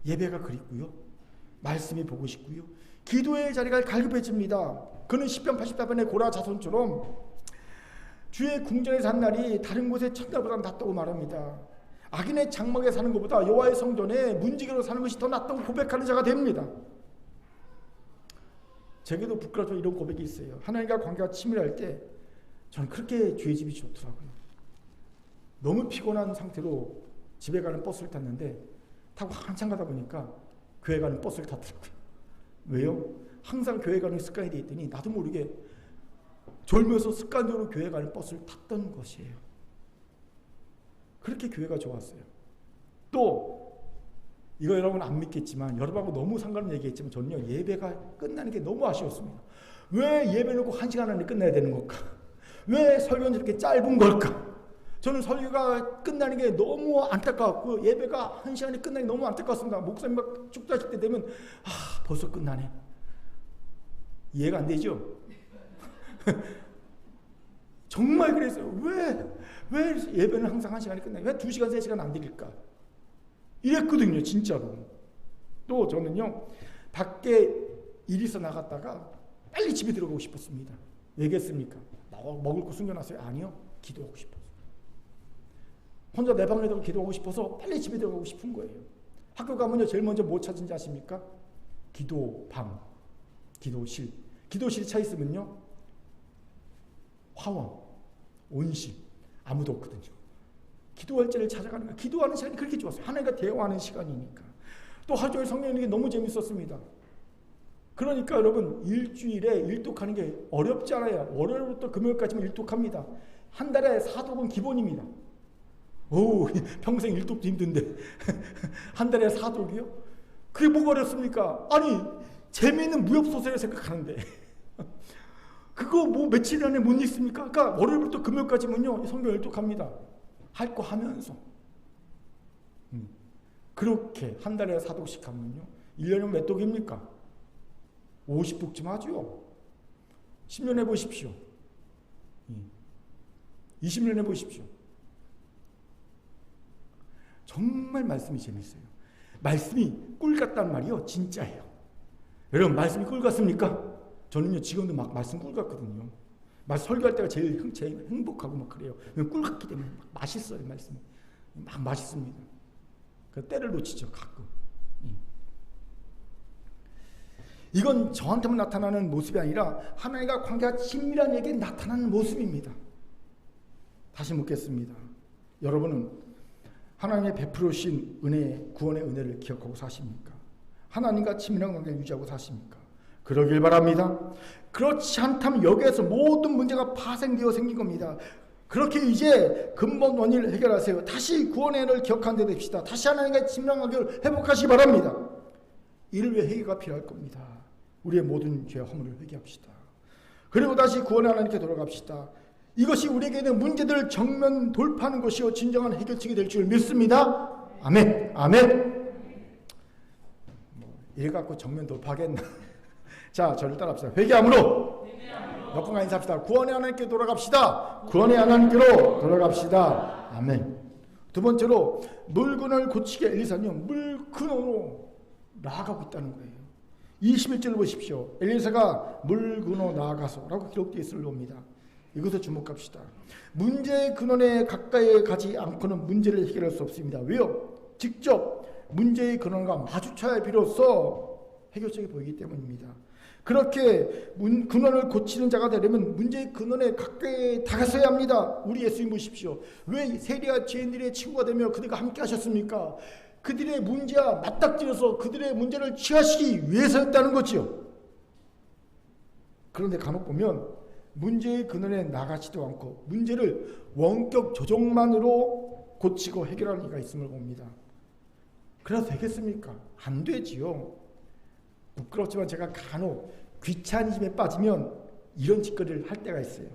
예배가 그립고요 말씀이 보고 싶고요 기도의 자리가 갈급해집니다. 그는 시편 84편의 고라 자손처럼 주의 궁전에 산 날이 다른 곳의 천달보다 낫다고 말합니다. 악인의 장막에 사는 것보다 여호와의 성전에 문지기로 사는 것이 더 낫다고 고백하는 자가 됩니다. 제게도 부끄러워 이런 고백이 있어요. 하나님과 관계가 치밀할 때 저는 그렇게 주의 집이 좋더라고요. 너무 피곤한 상태로 집에 가는 버스를 탔는데 타고 한참 가다 보니까 교회 가는 버스를 탔더라고요. 왜요? 항상 교회 가는 습관이 돼 있더니 나도 모르게 졸면서 습관적으로 교회 가는 버스를 탔던 것이에요. 그렇게 교회가 좋았어요. 또 이거 여러분 안 믿겠지만 여러분하고 너무 상관없는 얘기했지만 저는요 예배가 끝나는 게 너무 아쉬웠습니다. 왜 예배 놓고 1시간 안에 끝나야 되는 걸까? 왜 설교는 이렇게 짧은 걸까? 저는 설교가 끝나는 게 너무 안타까웠고 예배가 1시간에 끝나는 게 너무 안타깝습니다. 목사님 막 축도하실 때 되면 벌써 끝나네. 이해가 안 되죠? 정말 그랬어요. 왜 예배는 항상 1시간에 끝나요? 왜 2시간, 3시간 안 드릴까? 이랬거든요, 진짜로. 또 저는요, 밖에 일 있어 나갔다가 빨리 집에 들어가고 싶었습니다. 왜겠습니까? 먹을 거 숨겨놨어요? 아니요, 기도하고 싶어서. 혼자 내 방에 들어가 기도하고 싶어서 빨리 집에 들어가고 싶은 거예요. 학교 가면요, 제일 먼저 뭐 찾은지 아십니까? 기도방, 기도실. 기도실이 차 있으면요, 화원, 온실, 아무도 없거든요. 기도할 때를 찾아가는 거예요. 기도하는 시간이 그렇게 좋았어요. 하나님과 대화하는 시간이니까. 또 하루 종일 성경 읽는 게 너무 재밌었습니다. 그러니까 여러분 일주일에 일독하는 게 어렵지 않아요. 월요일부터 금요일까지만 일독합니다. 한 달에 4독은 기본입니다. 오, 평생 일독도 힘든데 한 달에 4독이요? 그게 뭐가 어렵습니까? 아니 재미있는 무협소설을 생각하는데 그거 뭐 며칠 안에 못 읽습니까? 그러니까 월요일부터 금요일까지면요 성경 일독합니다. 할 거 하면서 그렇게 한 달에 4독씩 하면요 1년이면 몇 독입니까? 50독쯤 하죠. 10년 해보십시오. 20년 해보십시오. 정말 말씀이 재밌어요. 말씀이 꿀 같단 말이요 진짜예요. 여러분 말씀이 꿀 같습니까? 저는요 지금도 막 말씀 꿀 같거든요. 설교할 때가 제일 행복하고 막 그래요. 꿀 같기 때문에 막 맛있어요. 말씀이 막 맛있습니다. 그 때를 놓치죠 가끔. 이건 저한테만 나타나는 모습이 아니라 하나님과 관계가 친밀한 에게 나타나는 모습입니다. 다시 묻겠습니다. 여러분은 하나님의 베풀으신 은혜, 구원의 은혜를 기억하고 사십니까? 하나님과 친밀한 관계를 유지하고 사십니까? 그러길 바랍니다. 그렇지 않다면 여기에서 모든 문제가 파생되어 생긴 겁니다. 그렇게 이제 근본 원인을 해결하세요. 다시 구원의 은혜를 기억하는 데 됩시다. 다시 하나님과 친밀한 관계를 회복하시기 바랍니다. 이를 위해 회개가 필요할 겁니다. 우리의 모든 죄와 허물을 회개합시다. 그리고 다시 구원의 하나님께 돌아갑시다. 이것이 우리에게는 문제들을 정면 돌파하는 것이요 진정한 해결책이 될 줄 믿습니다. 아멘. 아멘. 이래 갖고 정면 돌파하겠나? 자, 저를 따라합시다. 회개함으로 여건과 인사합시다. 구원의 하나님께 돌아갑시다. 구원의 하나님께로 돌아갑시다. 아멘. 두 번째로 물건을 고치게 엘리사는요 물근원으로 나아가고 있다는 거예요. 21절을 보십시오. 엘리사가 물근원 나아가서 라고 기록되어 있을 봅니다. 이것을 주목합시다. 문제의 근원에 가까이 가지 않고는 문제를 해결할 수 없습니다. 왜요? 직접 문제의 근원과 마주쳐야 비로소 해결책이 보이기 때문입니다. 그렇게 근원을 고치는 자가 되려면 문제의 근원에 가까이 다가서야 합니다. 우리 예수님 보십시오. 왜 세리와 죄인들의 친구가 되며 그들과 함께 하셨습니까? 그들의 문제와 맞닥뜨려서 그들의 문제를 취하시기 위해서였다는 거지요. 그런데 간혹 보면 문제의 근원에 나가지도 않고 문제를 원격 조정만으로 고치고 해결하는 이가 있음을 봅니다. 그래서 되겠습니까? 안 되지요. 부끄럽지만 제가 간혹 귀차니즘에 빠지면 이런 짓거리를 할 때가 있어요.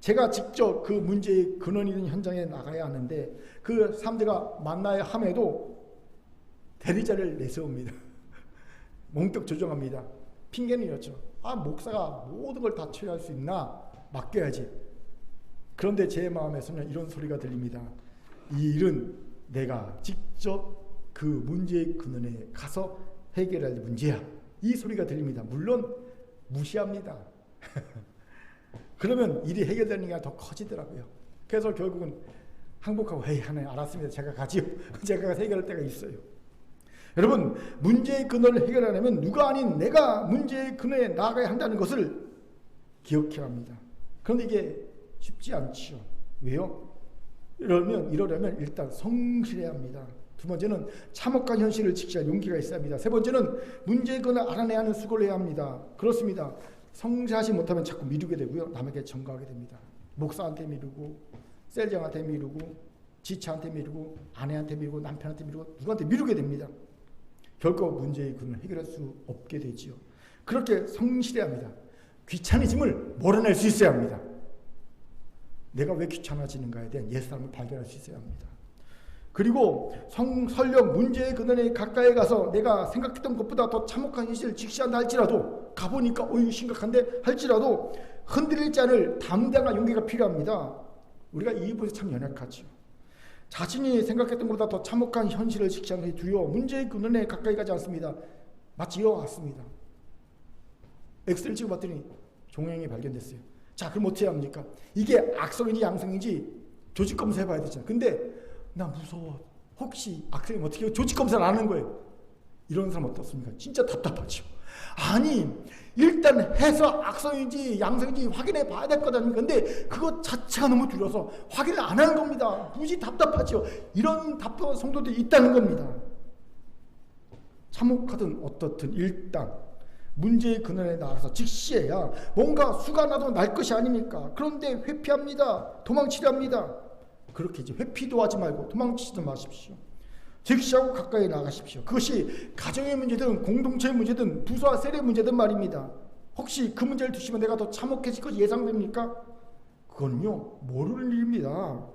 제가 직접 그 문제의 근원이 있는 현장에 나가야 하는데 그 사람들과 만나야 함에도 대리자를 내세웁니다. 원격 조정합니다. 핑계는 이렇죠. 목사가 모든 걸 다 처리할 수 있나? 맡겨야지. 그런데 제 마음에서는 이런 소리가 들립니다. 이 일은 내가 직접 그 문제의 근원에 가서 해결할 문제야. 이 소리가 들립니다. 물론 무시합니다. 그러면 일이 해결되는 게 더 커지더라고요. 그래서 결국은 항복하고 하나님 알았습니다. 제가 가지요. 제가 가서 해결할 때가 있어요. 여러분 문제의 근원을 해결하려면 누가 아닌 내가 문제의 근원에 나아가야 한다는 것을 기억해야 합니다. 그런데 이게 쉽지 않죠. 왜요? 이러려면 일단 성실해야 합니다. 두 번째는 참혹한 현실을 직시할 용기가 있어야 합니다. 세 번째는 문제의 근원을 알아내야 하는 수고를 해야 합니다. 그렇습니다. 성실하지 못하면 자꾸 미루게 되고요. 남에게 전가하게 됩니다. 목사한테 미루고 셀장한테 미루고 지차한테 미루고 아내한테 미루고 남편한테 미루고 누구한테 미루게 됩니다. 결코 문제의 근원을 해결할 수 없게 되지요. 그렇게 성실해야 합니다. 귀차니즘을 몰아낼 수 있어야 합니다. 내가 왜 귀찮아지는가에 대한 옛사람을 발견할 수 있어야 합니다. 그리고 설령 문제의 근원에 가까이 가서 내가 생각했던 것보다 더 참혹한 현실을 직시한다 할지라도 가보니까 이거 심각한데 할지라도 흔들리지 않을 담대한 용기가 필요합니다. 우리가 이 부분에서 참 연약하죠. 자신이 생각했던 것보다 더 참혹한 현실을 직시하는 것이 두려워 문제의 근원에 가까이 가지 않습니다. 마치 이와 같습니다. 엑스를 찍어봤더니 종양이 발견됐어요. 자, 그럼 어떻게 합니까? 이게 악성인지 양성인지 조직 검사해봐야 되잖아요. 근데 나 무서워. 혹시 악성이면 어떻게 해요? 조직 검사를 안 하는 거예요. 이런 사람 어떻습니까? 진짜 답답하죠. 아니 일단 해서 악성인지 양성인지 확인해 봐야 될 것 아닙니까? 근데 그것 자체가 너무 두려워서 확인을 안 하는 겁니다. 무지 답답하죠. 이런 답답한 성도들이 있다는 겁니다. 참혹하든 어떻든 일단 문제의 근원에 나가서 직시해야 뭔가 수가 나도 날 것이 아닙니까? 그런데 회피합니다. 도망치려 합니다. 그렇게 이제 회피도 하지 말고 도망치지도 마십시오. 직시하고 가까이 나가십시오. 그것이 가정의 문제든 공동체의 문제든 부서와 셀의 문제든 말입니다. 혹시 그 문제를 두시면 내가 더 참혹해질 것이 예상됩니까? 그건요 모르는 일입니다.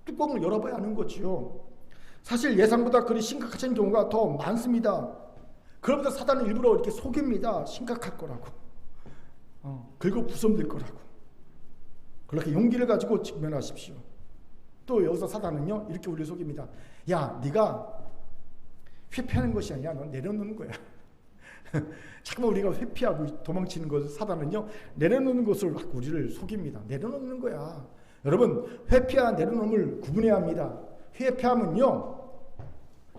뚜껑을 열어봐야 하는 거지요. 사실 예상보다 그리 심각하신 경우가 더 많습니다. 그러면서 사단은 일부러 이렇게 속입니다. 심각할 거라고. 긁어 부숴질 거라고. 그렇게 용기를 가지고 직면하십시오. 또 여기서 사단은요 이렇게 우리를 속입니다. 야, 네가 회피하는 것이 아니라 넌 내려놓는 거야. 잠깐만 우리가 회피하고 도망치는 것을 사단은요 내려놓는 것을 막 우리를 속입니다. 내려놓는 거야. 여러분 회피와 내려놓음을 구분해야 합니다. 회피하면요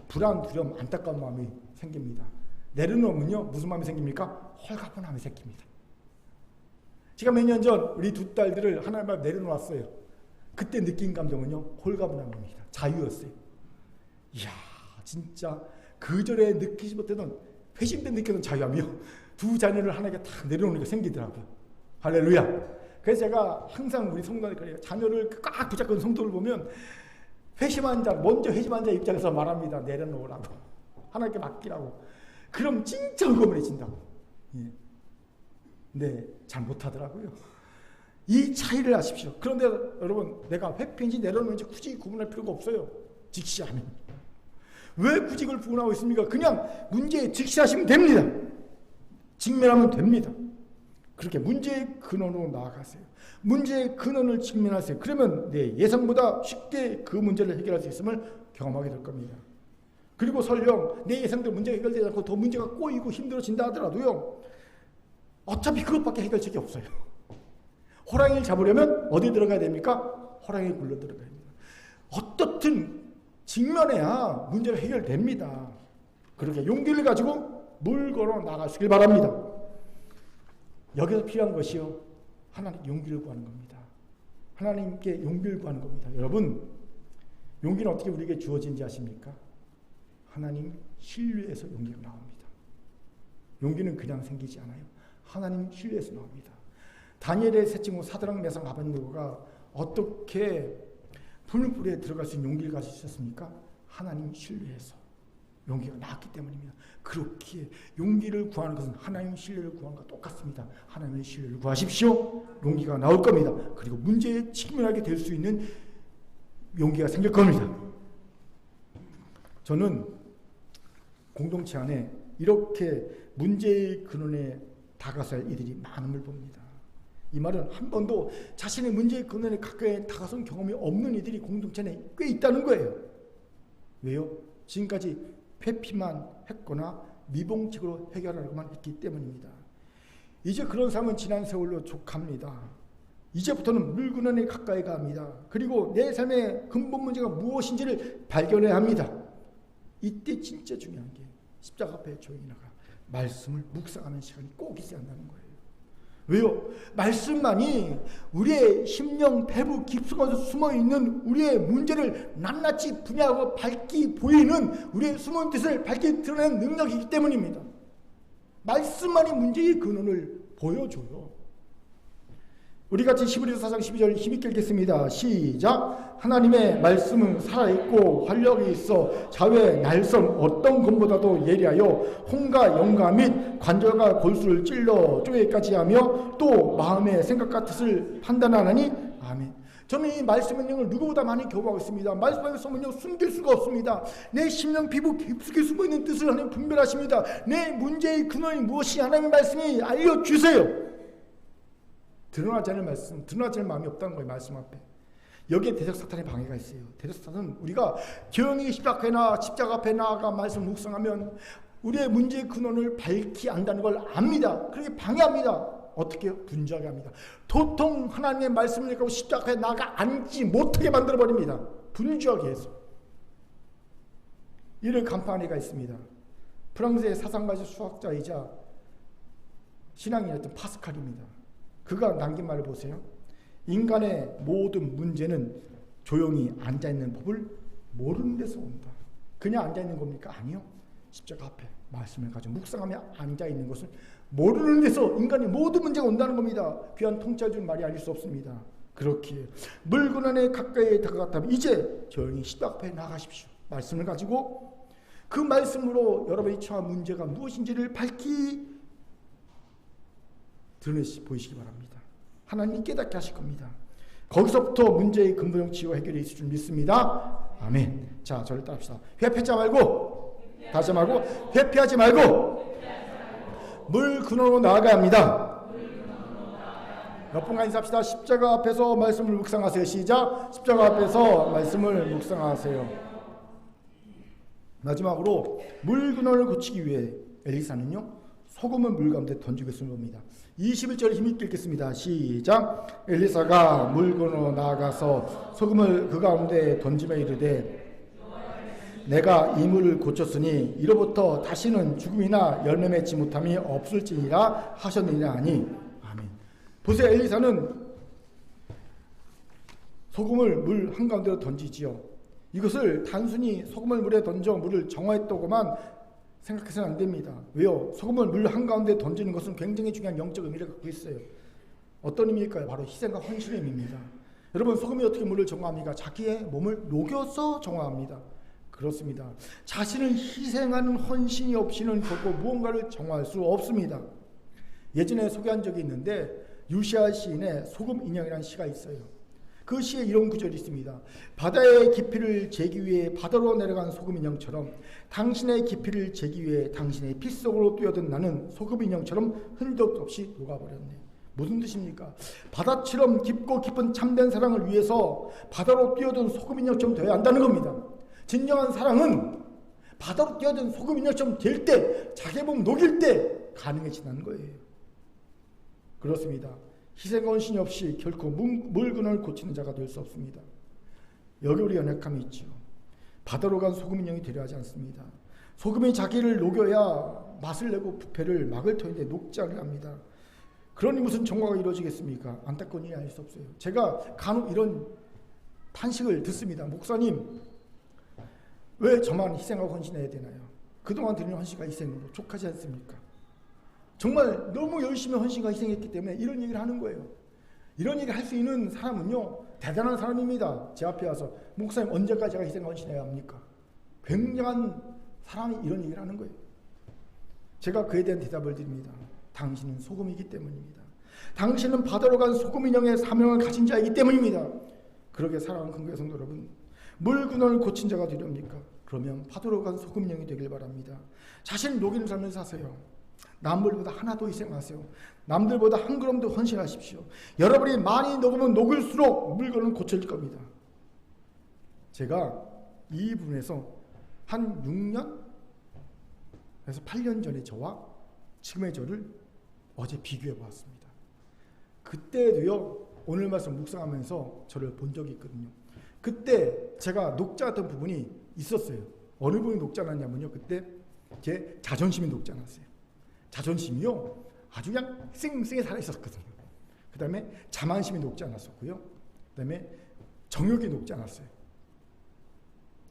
불안, 두려움, 안타까운 마음이 생깁니다. 내려놓으면요 무슨 마음이 생깁니까? 홀가분 마음이 생깁니다. 제가 몇 년 전 우리 두 딸들을 하나님 앞에 내려놓았어요. 그때 느낀 감정은요 홀가분한 겁니다. 자유였어요. 이야 진짜 그 전에 느끼지 못했던 회심 때 느꼈던 자유함이요 두 자녀를 하나님께 딱 내려놓으니까 생기더라고요. 할렐루야. 그래서 제가 항상 우리 성도들 자녀를 꽉 붙잡고 있는 성도를 보면 회심한 자, 먼저 회심한 자 입장에서 말합니다. 내려놓으라고. 하나님께 맡기라고. 그럼 진짜 홀가분해진다고. 예. 네, 잘 못하더라고요. 이 차이를 아십시오. 그런데 여러분, 내가 회피인지 내려놓는지 굳이 구분할 필요가 없어요. 직시하면. 왜 굳이 그걸 구분하고 있습니까? 그냥 문제에 직시하시면 됩니다. 직면하면 됩니다. 그렇게 문제의 근원으로 나아가세요. 문제의 근원을 직면하세요. 그러면 내 예상보다 쉽게 그 문제를 해결할 수 있음을 경험하게 될 겁니다. 그리고 설령 내 예상대로 문제가 해결되지 않고 더 문제가 꼬이고 힘들어진다 하더라도요. 어차피 그것밖에 해결책이 없어요. 호랑이를 잡으려면 어디 들어가야 됩니까? 호랑이 굴러 들어가야 됩니다. 어떻든 직면해야 문제가 해결됩니다. 그렇게 용기를 가지고 물 걸어 나가시길 바랍니다. 여기서 필요한 것이요. 하나님 용기를 구하는 겁니다. 하나님께 용기를 구하는 겁니다. 여러분, 용기는 어떻게 우리에게 주어진지 아십니까? 하나님 신뢰에서 용기가 나옵니다. 용기는 그냥 생기지 않아요. 하나님 신뢰에서 나옵니다. 다니엘의 세 친구 사드락 메삭 아벳네고가 어떻게 불불에 들어갈 수 있는 용기를 가지셨습니까? 하나님 신뢰에서 용기가 나왔기 때문입니다. 그렇게 용기를 구하는 것은 하나님 신뢰를 구하는 것과 똑같습니다. 하나님의 신뢰를 구하십시오. 용기가 나올 겁니다. 그리고 문제에 직면하게 될 수 있는 용기가 생길 겁니다. 저는 공동체 안에 이렇게 문제의 근원에 다가설 이들이 많음을 봅니다. 이 말은 한 번도 자신의 문제의 근원에 가까이 다가선 경험이 없는 이들이 공동체 안에 꽤 있다는 거예요. 왜요? 지금까지 회피만 했거나 미봉책으로 해결하려고만 했기 때문입니다. 이제 그런 삶은 지난 세월로 족합니다. 이제부터는 물 근원에 가까이 갑니다. 그리고 내 삶의 근본 문제가 무엇인지를 발견해야 합니다. 이때 진짜 중요한 게 십자가 앞에 조용히 나가 말씀을 묵상하는 시간이 꼭 있어야 한다는 거예요. 왜요? 말씀만이 우리의 심령 배부 깊숙한 곳에 숨어있는 우리의 문제를 낱낱이 분야하고 밝히 보이는 우리의 숨은 뜻을 밝히 드러내는 능력이기 때문입니다. 말씀만이 문제의 근원을 보여줘요. 우리같이 히브리서 4장 12절 힘있게 읽겠습니다. 시작. 하나님의 말씀은 살아있고 활력이 있어 좌우의 날선 어떤 검보다도 예리하여 홍과 영과 및 관절과 골수를 찔러 쪼개기까지 하며 또 마음의 생각과 뜻을 판단하나니 아멘. 저는 이 말씀의 내용을 누구보다 많이 경험하고 있습니다. 말씀의 소문요 숨길 수가 없습니다. 내 심령 피부 깊숙이 숨어있는 뜻을 하나님 분별하십니다. 내 문제의 근원이 무엇이 하나님의 말씀이 알려주세요. 드러나지 않을 말씀, 드러나지 않을 마음이 없다는 거예요. 말씀 앞에. 여기에 대적 사탄의 방해가 있어요. 대적 사탄은 우리가 조용히 십자가 앞에 나아가 말씀을 묵상하면 우리의 문제의 근원을 밝히 안다는 걸 압니다. 그렇게 방해합니다. 어떻게 분주하게 합니다. 도통 하나님의 말씀을 읽고 십자가 앞에 나아가 앉지 못하게 만들어버립니다. 분주하게 해서. 이를 간파한 애가 있습니다. 프랑스의 사상가적 수학자이자 신앙인이었던 파스칼입니다. 그가 남긴 말을 보세요. 인간의 모든 문제는 조용히 앉아있는 법을 모르는 데서 온다. 그냥 앉아있는 겁니까? 아니요. 십자가 앞에 말씀을 가지고 묵상하며 앉아있는 것을 모르는 데서 인간의 모든 문제가 온다는 겁니다. 귀한 통찰 준 말이 아닐 수 없습니다. 그렇기에 물 근원에 가까이 다가갔다면 이제 조용히 십자가 앞에 나가십시오. 말씀을 가지고 그 말씀으로 여러분이 처한 문제가 무엇인지를 밝히 드러내시 보이시기 바랍니다. 하나님이 깨닫게 하실 겁니다. 거기서부터 문제의 근본적 치유 해결이 있을 줄 믿습니다. 아멘. 자, 저를 따라합시다. 회피하지 말고, 다시 말고, 회피하지 말고, 물 근원으로 나아가야 합니다. 몇 분간 인사합시다. 십자가 앞에서 말씀을 묵상하세요. 시작. 십자가 앞에서 말씀을 묵상하세요. 마지막으로 물 근원을 고치기 위해 엘리사는요, 소금을 물 가운데 던지겠습니다 봅니다. 21절 힘있게 읽겠습니다. 시작. 엘리사가 물 건너 나아가서 소금을 그 가운데 던지며 이르되 내가 이 물을 고쳤으니 이로부터 다시는 죽음이나 열매 맺지 못함이 없을지니라 하셨느니라 하니. 아멘. 보세요. 엘리사는 소금을 물 한가운데로 던지지요. 이것을 단순히 소금을 물에 던져 물을 정화했다고만 생각해서는 안 됩니다. 왜요? 소금을 물 한가운데 던지는 것은 굉장히 중요한 영적 의미를 갖고 있어요. 어떤 의미일까요? 바로 희생과 헌신의 의미입니다. 여러분, 소금이 어떻게 물을 정화합니까? 자기의 몸을 녹여서 정화합니다. 그렇습니다. 자신을 희생하는 헌신이 없이는 결코 무언가를 정화할 수 없습니다. 예전에 소개한 적이 있는데 유시아 시인의 소금 인형이라는 시가 있어요. 그 시에 이런 구절이 있습니다. 바다의 깊이를 재기 위해 바다로 내려간 소금 인형처럼 당신의 깊이를 재기 위해 당신의 피 속으로 뛰어든 나는 소금 인형처럼 흔적 없이 녹아버렸네. 무슨 뜻입니까? 바다처럼 깊고 깊은 참된 사랑을 위해서 바다로 뛰어든 소금 인형처럼 되어야 한다는 겁니다. 진정한 사랑은 바다로 뛰어든 소금 인형처럼 될 때, 자기 몸 녹일 때 가능해진다는 거예요. 그렇습니다. 희생과 헌신이 없이 결코 물건을 고치는 자가 될 수 없습니다. 여기 우리 연약함이 있죠. 바다로 간 소금 인형이 되려 하지 않습니다. 소금이 자기를 녹여야 맛을 내고 부패를 막을 터인데 녹지 않게 합니다. 그러니 무슨 정화가 이루어지겠습니까? 안타까운 일이 아닐 수 없어요. 제가 간혹 이런 탄식을 듣습니다. 목사님, 왜 저만 희생하고 헌신해야 되나요? 그동안 드리는 헌신과 희생으로 족하지 않습니까? 정말 너무 열심히 헌신과 희생했기 때문에 이런 얘기를 하는 거예요. 이런 얘기를 할 수 있는 사람은요, 대단한 사람입니다. 제 앞에 와서 목사님 언제까지 제가 희생과 헌신해야 합니까? 굉장한 사람이 이런 얘기를 하는 거예요. 제가 그에 대한 대답을 드립니다. 당신은 소금이기 때문입니다. 당신은 바다로 간 소금 인형의 사명을 가진 자이기 때문입니다. 그러게 사랑하는 큰교회 성도 여러분, 물근원을 고친 자가 되렵니까? 그러면 바다로 간 소금 인형이 되길 바랍니다. 자신을 녹이는 삶을 사세요. 남들보다 하나도 희생하세요. 남들보다 한 걸음도 헌신하십시오. 여러분이 많이 녹으면 녹을수록 물건은 고쳐질 겁니다. 제가 이 부분에서 한 6년에서 8년 전에 저와 지금의 저를 어제 비교해 보았습니다. 그때도요, 오늘 말씀 묵상하면서 저를 본 적이 있거든요. 그때 제가 녹지 않았던 부분이 있었어요. 어느 부분이 녹지 않았냐면요, 그때 제 자존심이 녹지 않았어요. 자존심이요, 아주 그냥 쌩쌩에 살아있었거든요. 그 다음에 자만심이 녹지 않았었고요. 그 다음에 정욕이 녹지 않았어요.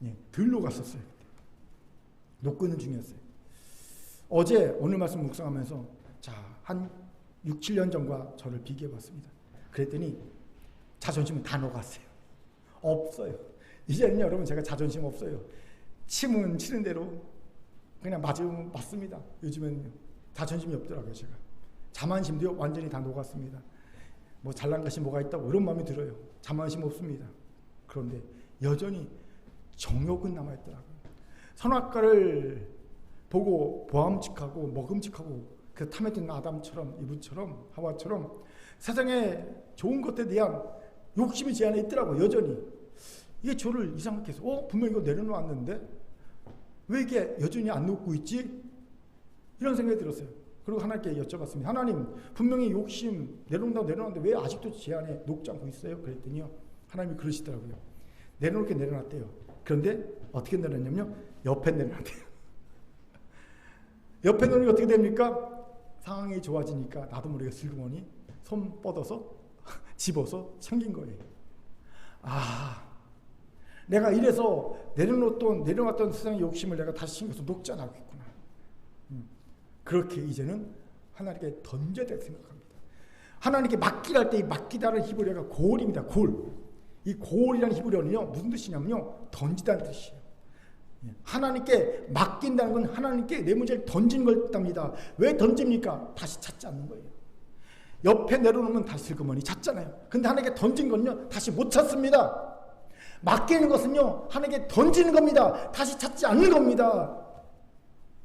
예, 덜 녹았었어요. 그때. 녹는 중이었어요. 어제 오늘 말씀 묵상하면서 한 6, 7년 전과 저를 비교해 봤습니다. 그랬더니 자존심은 다 녹았어요. 없어요. 이제는 여러분 제가 자존심 없어요. 침은 치는 대로 그냥 맞으면 맞습니다. 요즘에는 자존심이 없더라고요. 제가 자만심도 완전히 다 녹았습니다. 뭐 잘난 것이 뭐가 있다고 이런 마음이 들어요. 자만심 없습니다. 그런데 여전히 정욕은 남아있더라고요. 선악과를 보고 보암직하고 먹음직하고 그 탐에 든 아담처럼 이브처럼 하와처럼 세상에 좋은 것에 대한 욕심이 제 안에 있더라고요. 여전히. 이게 저를 이상하게 해서 분명히 이거 내려놓았는데 왜 이게 여전히 안 녹고 있지? 이런 생각이 들었어요. 그리고 하나님께 여쭤봤습니다. 하나님, 분명히 욕심 내려놓는다고 내려놨는데 왜 아직도 제 안에 녹지 않고 있어요? 그랬더니요, 하나님이 그러시더라고요. 내려놓게 내려놨대요. 그런데 어떻게 내려놨냐면요, 옆에 내려놨대요. 옆에 놓으니 어떻게 됩니까? 상황이 좋아지니까 나도 모르게 슬그머니 손 뻗어서 집어서 챙긴 거예요. 내가 이래서 내려놨던 세상의 욕심을 내가 다시 챙겨서 녹지 않고 있구나. 그렇게 이제는 하나님께 던져야 될 생각합니다. 하나님께 맡기랄 때 이 맡기다는 히브리어가 고올입니다. 고올. 이 고올이라는 히브리어는요, 무슨 뜻이냐면요, 던지다는 뜻이에요. 하나님께 맡긴다는 건 하나님께 내 문제를 던진 걸 뜻합니다. 왜 던집니까? 다시 찾지 않는 거예요. 옆에 내려놓으면 다시 슬그머니 찾잖아요. 근데 하나님께 던진 건요, 다시 못 찾습니다. 맡기는 것은요, 하나님께 던지는 겁니다. 다시 찾지 않는 겁니다.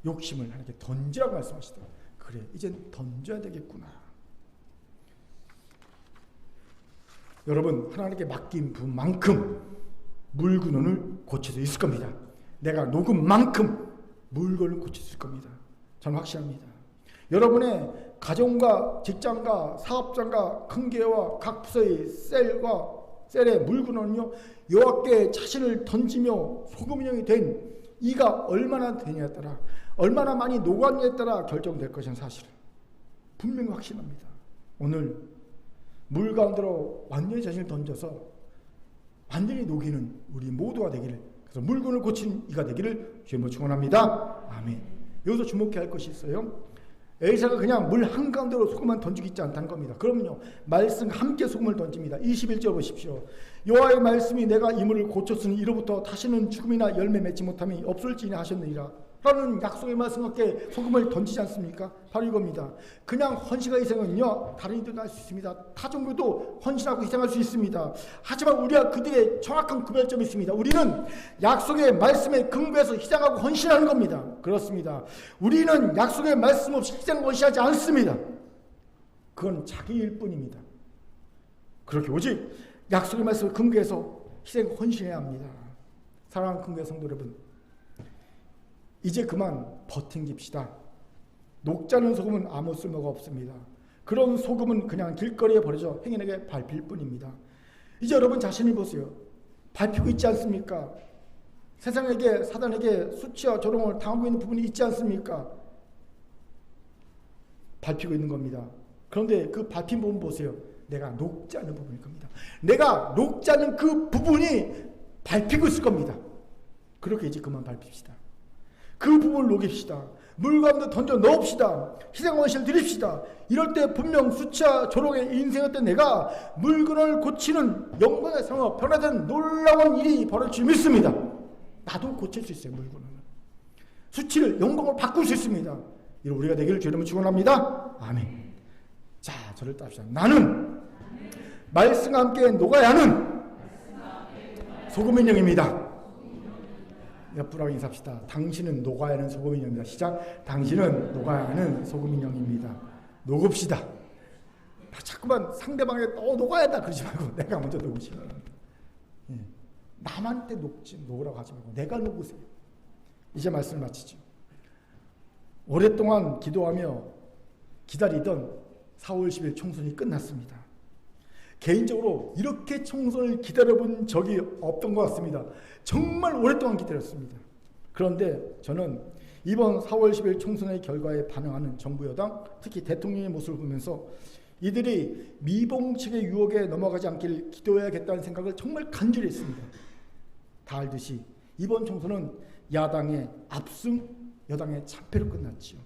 욕심을 하나님께 던지라고 말씀하시더라고요. 그래, 이젠 던져야 되겠구나. 여러분, 하나님께 맡긴 부분만큼 물근원을 고칠 수 있을 겁니다. 내가 녹은 만큼 물건을 고칠 수 있을 겁니다. 저는 확신합니다. 여러분의 가정과 직장과 사업장과 큰교회와 각 부서의 셀의 물건은요, 여호와께 자신을 던지며 소금 인형이 된 이가 얼마나 되냐에 따라, 얼마나 많이 녹았냐에 따라 결정될 것인 사실을 분명히 확신합니다. 오늘 물 가운데로 완전히 자신을 던져서 완전히 녹이는 우리 모두가 되기를, 그래서 물건을 고친 이가 되기를 주님으로 축원합니다. 아멘. 여기서 주목해야 할 것이 있어요. 엘리사가 그냥 물 한가운데로 소금만 던지고 있지 않다는 겁니다. 그럼요, 말씀 함께 소금을 던집니다. 21절 보십시오. 여호와의 말씀이 내가 이 물을 고쳤으니 이로부터 다시는 죽음이나 열매 맺지 못함이 없을지니 하셨느니라 라는 약속의 말씀과 함께 소금을 던지지 않습니까? 바로 이겁니다. 그냥 헌신과 희생은요, 다른 이들도 할 수 있습니다. 타 종교도 헌신하고 희생할 수 있습니다. 하지만 우리가 그들의 정확한 구별점이 있습니다. 우리는 약속의 말씀에 근거해서 희생하고 헌신하는 겁니다. 그렇습니다. 우리는 약속의 말씀 없이 희생 헌신하지 않습니다. 그건 자기일 뿐입니다. 그렇게 오직 약속의 말씀에 근거해서 희생 헌신해야 합니다. 사랑하는 근거의 성도 여러분, 이제 그만 버팅깁시다. 녹자는 소금은 아무 쓸모가 없습니다. 그런 소금은 그냥 길거리에 버려져 행인에게 밟힐 뿐입니다. 이제 여러분 자신을 보세요. 밟히고 있지 않습니까? 세상에게, 사단에게 수치와 조롱을 당하고 있는 부분이 있지 않습니까? 밟히고 있는 겁니다. 그런데 그 밟힌 부분 보세요. 내가 녹지 않은 부분일 겁니다. 내가 녹지 않은 그 부분이 밟히고 있을 겁니다. 그렇게 이제 그만 밟힙시다. 그 부분을 녹입시다. 물 가운데 던져 넣읍시다. 희생원시를 드립시다. 이럴 때 분명 수치와 조롱의 인생이었던 내가 물건을 고치는 영광의 상업, 변화된 놀라운 일이 벌어질 줄 믿습니다. 나도 고칠 수 있어요. 물건은 수치를 영광으로 바꿀 수 있습니다. 이런 우리가 되기를 주님은 축원합니다. 아멘. 자, 저를 따릅시다. 나는 말씀과 함께 녹아야 하는 소금의 영입니다. 옆으로 인사합시다. 당신은 녹아야 하는 소금 인형입니다. 시작. 당신은 녹아야 하는 소금 인형입니다. 녹읍시다. 자꾸만 상대방에 녹아야 한다 그러지 말고 내가 먼저 녹으시면, 남한테 녹으라고 하지 말고 내가 녹으세요. 이제 말씀을 마치죠. 오랫동안 기도하며 기다리던 4월 10일 총선이 끝났습니다. 개인적으로 이렇게 총선을 기다려본 적이 없던 것 같습니다. 정말 오랫동안 기다렸습니다. 그런데 저는 이번 4월 10일 총선의 결과에 반응하는 정부 여당, 특히 대통령의 모습을 보면서 이들이 미봉책의 유혹에 넘어가지 않길 기도해야겠다는 생각을 정말 간절히 했습니다. 다 알듯이 이번 총선은 야당의 압승, 여당의 참패로 끝났지요.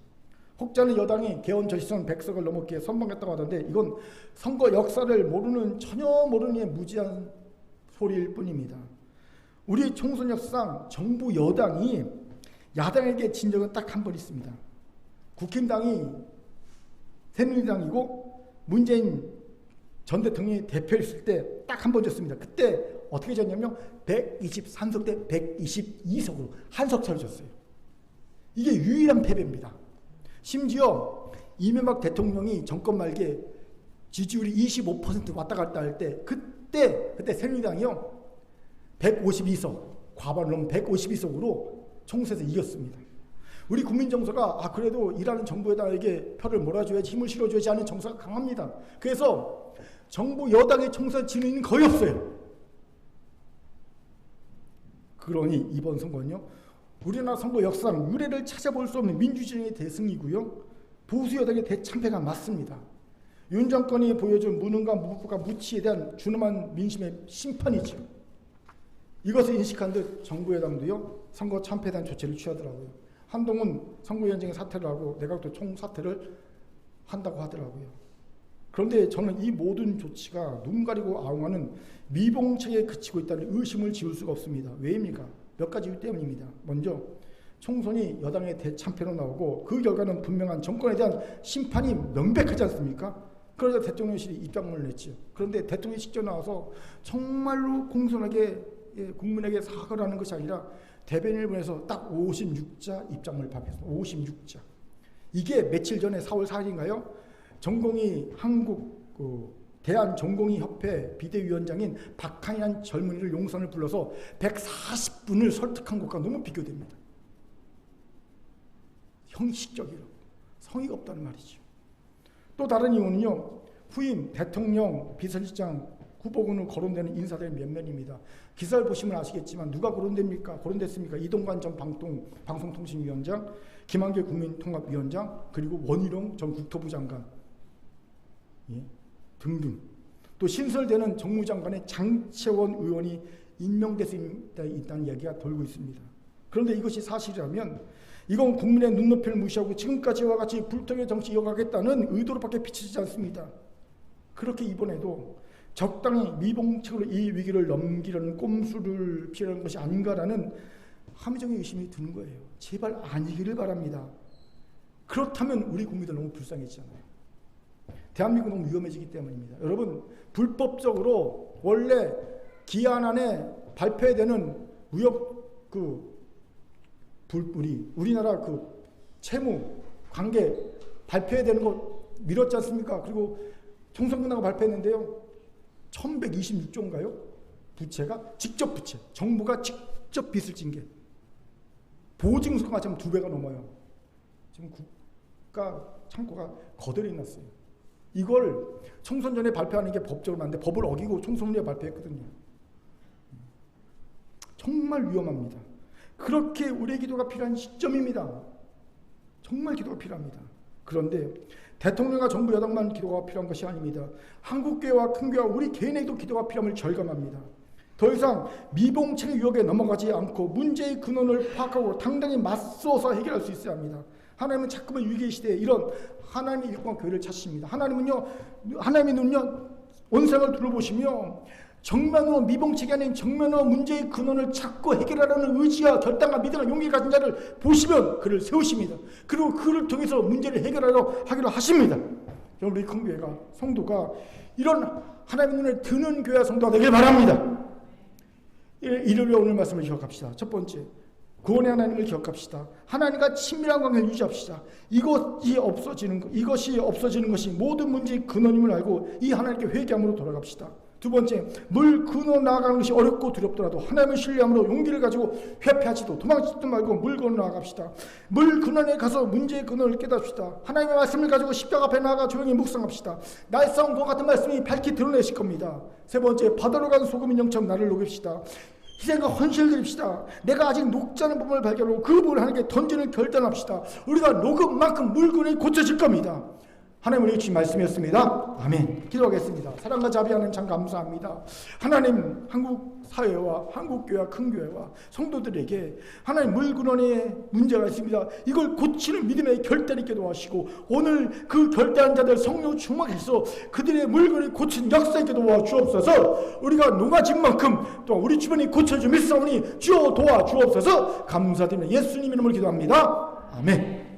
혹자는 여당이 개헌 저시성 100석을 넘었기에 선방했다고 하던데 이건 선거 역사를 모르는, 전혀 모르는 무지한 소리일 뿐입니다. 우리 총선 역사상 정부 여당이 야당에게 진 적은 딱 한 번 있습니다. 국힘당이 새누리당이고 문재인 전 대통령이 대표였을 때 딱 한 번 졌습니다. 그때 어떻게 졌냐면 123석 대 122석으로 한 석 차로 졌어요. 이게 유일한 패배입니다. 심지어 이명박 대통령이 정권 말기에 지지율이 25% 왔다 갔다 할 때 그때 새누리당이요 152석, 과반을 넘은 152석으로 총선에서 이겼습니다. 우리 국민 정서가 그래도 일하는 정부 여당에게 표를 몰아줘야지, 힘을 실어줘야지 하는 정서가 강합니다. 그래서 정부 여당의 총선 진행이 거의 없어요. 그러니 이번 선거는요, 우리나라 선거 역사상 유례를 찾아볼 수 없는 민주진영의 대승이고요, 보수 여당의 대참패가 맞습니다. 윤 정권이 보여준 무능과 무법과 무치에 대한 준엄한 민심의 심판이죠. 이것을 인식한 듯 정부 여당도요 선거 참패에 대한 조치를 취하더라고요. 한동훈 선거위원장이 사퇴를 하고 내각도 총사퇴를 한다고 하더라고요. 그런데 저는 이 모든 조치가 눈 가리고 아웅하는 미봉책에 그치고 있다는 의심을 지울 수가 없습니다. 왜입니까? 몇 가지 이유 때문입니다. 먼저 총선이 여당의 대참패로 나오고 그 결과는 분명한 정권에 대한 심판이 명백하지 않습니까? 그러자 대통령실이 입장문을 냈죠. 그런데 대통령이 직접 나와서 정말로 공손하게 국민에게 사과를 하는 것이 아니라 대변인을 보내서 딱 56자 입장문을 발표했습니다. 56자. 이게 며칠 전에 4월 4일인가요? 전공의 대한전공의협회 비대위원장인 박한이라는 젊은이를 용산을 불러서 140분을 설득한 것과 너무 비교됩니다. 형식적이라고, 성의가 없다는 말이죠. 또 다른 이유는요, 후임 대통령, 비서실장 후보군으로 거론되는 인사들의 면면입니다. 기사를 보시면 아시겠지만 누가 거론됐습니까? 이동관 전 방송통신위원장, 김한길 국민통합위원장, 그리고 원희룡 전 국토부 장관 등등. 또 신설되는 정무장관의 장채원 의원이 임명돼서 있다는 이야기가 돌고 있습니다. 그런데 이것이 사실이라면 이건 국민의 눈높이를 무시하고 지금까지와 같이 불통의 정치 이어가겠다는 의도로밖에 비치지 않습니다. 그렇게 이번에도 적당히 미봉책으로 이 위기를 넘기려는 꼼수를 피하는 것이 아닌가라는 합리적인 의심이 드는 거예요. 제발 아니기를 바랍니다. 그렇다면 우리 국민들 너무 불쌍해지잖아요. 대한민국 너무 위험해지기 때문입니다. 여러분, 불법적으로 원래 기한 안에 발표되는 무역 우리나라 채무 관계 발표해야 되는 거 미뤘지 않습니까? 그리고 총선 끝나고 발표했는데요. 1126조인가요? 부채가 직접 부채. 정부가 직접 빚을 진 게 보증서가 마치면 2배가 넘어요. 지금 국가 창고가 거덜이 났어요. 이걸 총선 전에 발표하는 게 법적으로 맞는데 법을 어기고 총선 후에 발표했거든요. 정말 위험합니다. 그렇게 우리의 기도가 필요한 시점입니다. 정말 기도가 필요합니다. 그런데 대통령과 정부 여당만 기도가 필요한 것이 아닙니다. 한국교회와 큰교회와 우리 개인에게도 기도가 필요함을 절감합니다. 더 이상 미봉책의 유혹에 넘어가지 않고 문제의 근원을 파악하고 당당히 맞서서 해결할 수 있어야 합니다. 하나님은 자꾸만 위기의 시대에 이런 하나님의 일꾼과 교회를 찾으십니다. 하나님의 눈은요 온 세상을 둘러보시며 정면으로 미봉책이 아닌 정면으로 문제의 근원을 찾고 해결하려는 의지와 결단과 믿음과 용기 가진 자를 보시면 그를 세우십니다. 그리고 그를 통해서 문제를 하기로 하십니다. 우리 큰교회가 성도가 이런 하나님의 눈에 드는 교회와 성도가 되길 바랍니다. 일요일에 오늘 말씀을 기억합시다. 첫 번째, 구원의 하나님을 기억합시다. 하나님과 친밀한 관계를 유지합시다. 이것이 없어지는 것이 모든 문제의 근원임을 알고 이 하나님께 회개함으로 돌아갑시다. 두 번째, 물 건너 나아가는 것이 어렵고 두렵더라도 하나님을 신뢰함으로 용기를 가지고 회피하지도 도망치지도 말고 물 건너 나아갑시다. 물 근원에 가서 문제의 근원을 깨닫시다. 하나님의 말씀을 가지고 십자가 앞에 나아가 조용히 묵상합시다. 나의 싸움과 같은 말씀이 밝히 드러내실 겁니다. 세 번째, 바다로 간 소금인 영처럼 나를 녹입시다. 희생과 헌신을 드립시다. 내가 아직 녹지 않은 부분을 발견하고 그 부분을 하나님께 던지는 결단합시다. 우리가 녹은 만큼 물건이 고쳐질 겁니다. 하나님 우리에게 주신 말씀이었습니다. 아멘. 기도하겠습니다. 사랑과 자비하는 참 감사합니다. 하나님, 한국 사회와 한국 교회와 큰 교회와 성도들에게 하나님 물근원에 문제가 있습니다. 이걸 고치는 믿음의 결단이 있게 도와주시고 오늘 그 결단한 자들 성령 충만해서 그들의 물건을 고친 역사 있게 도와주옵소서. 우리가 녹아진 만큼 또 우리 주변이 고쳐주 믿사오니 주여 도와주옵소서. 감사드리며 예수님 이름으로 기도합니다. 아멘.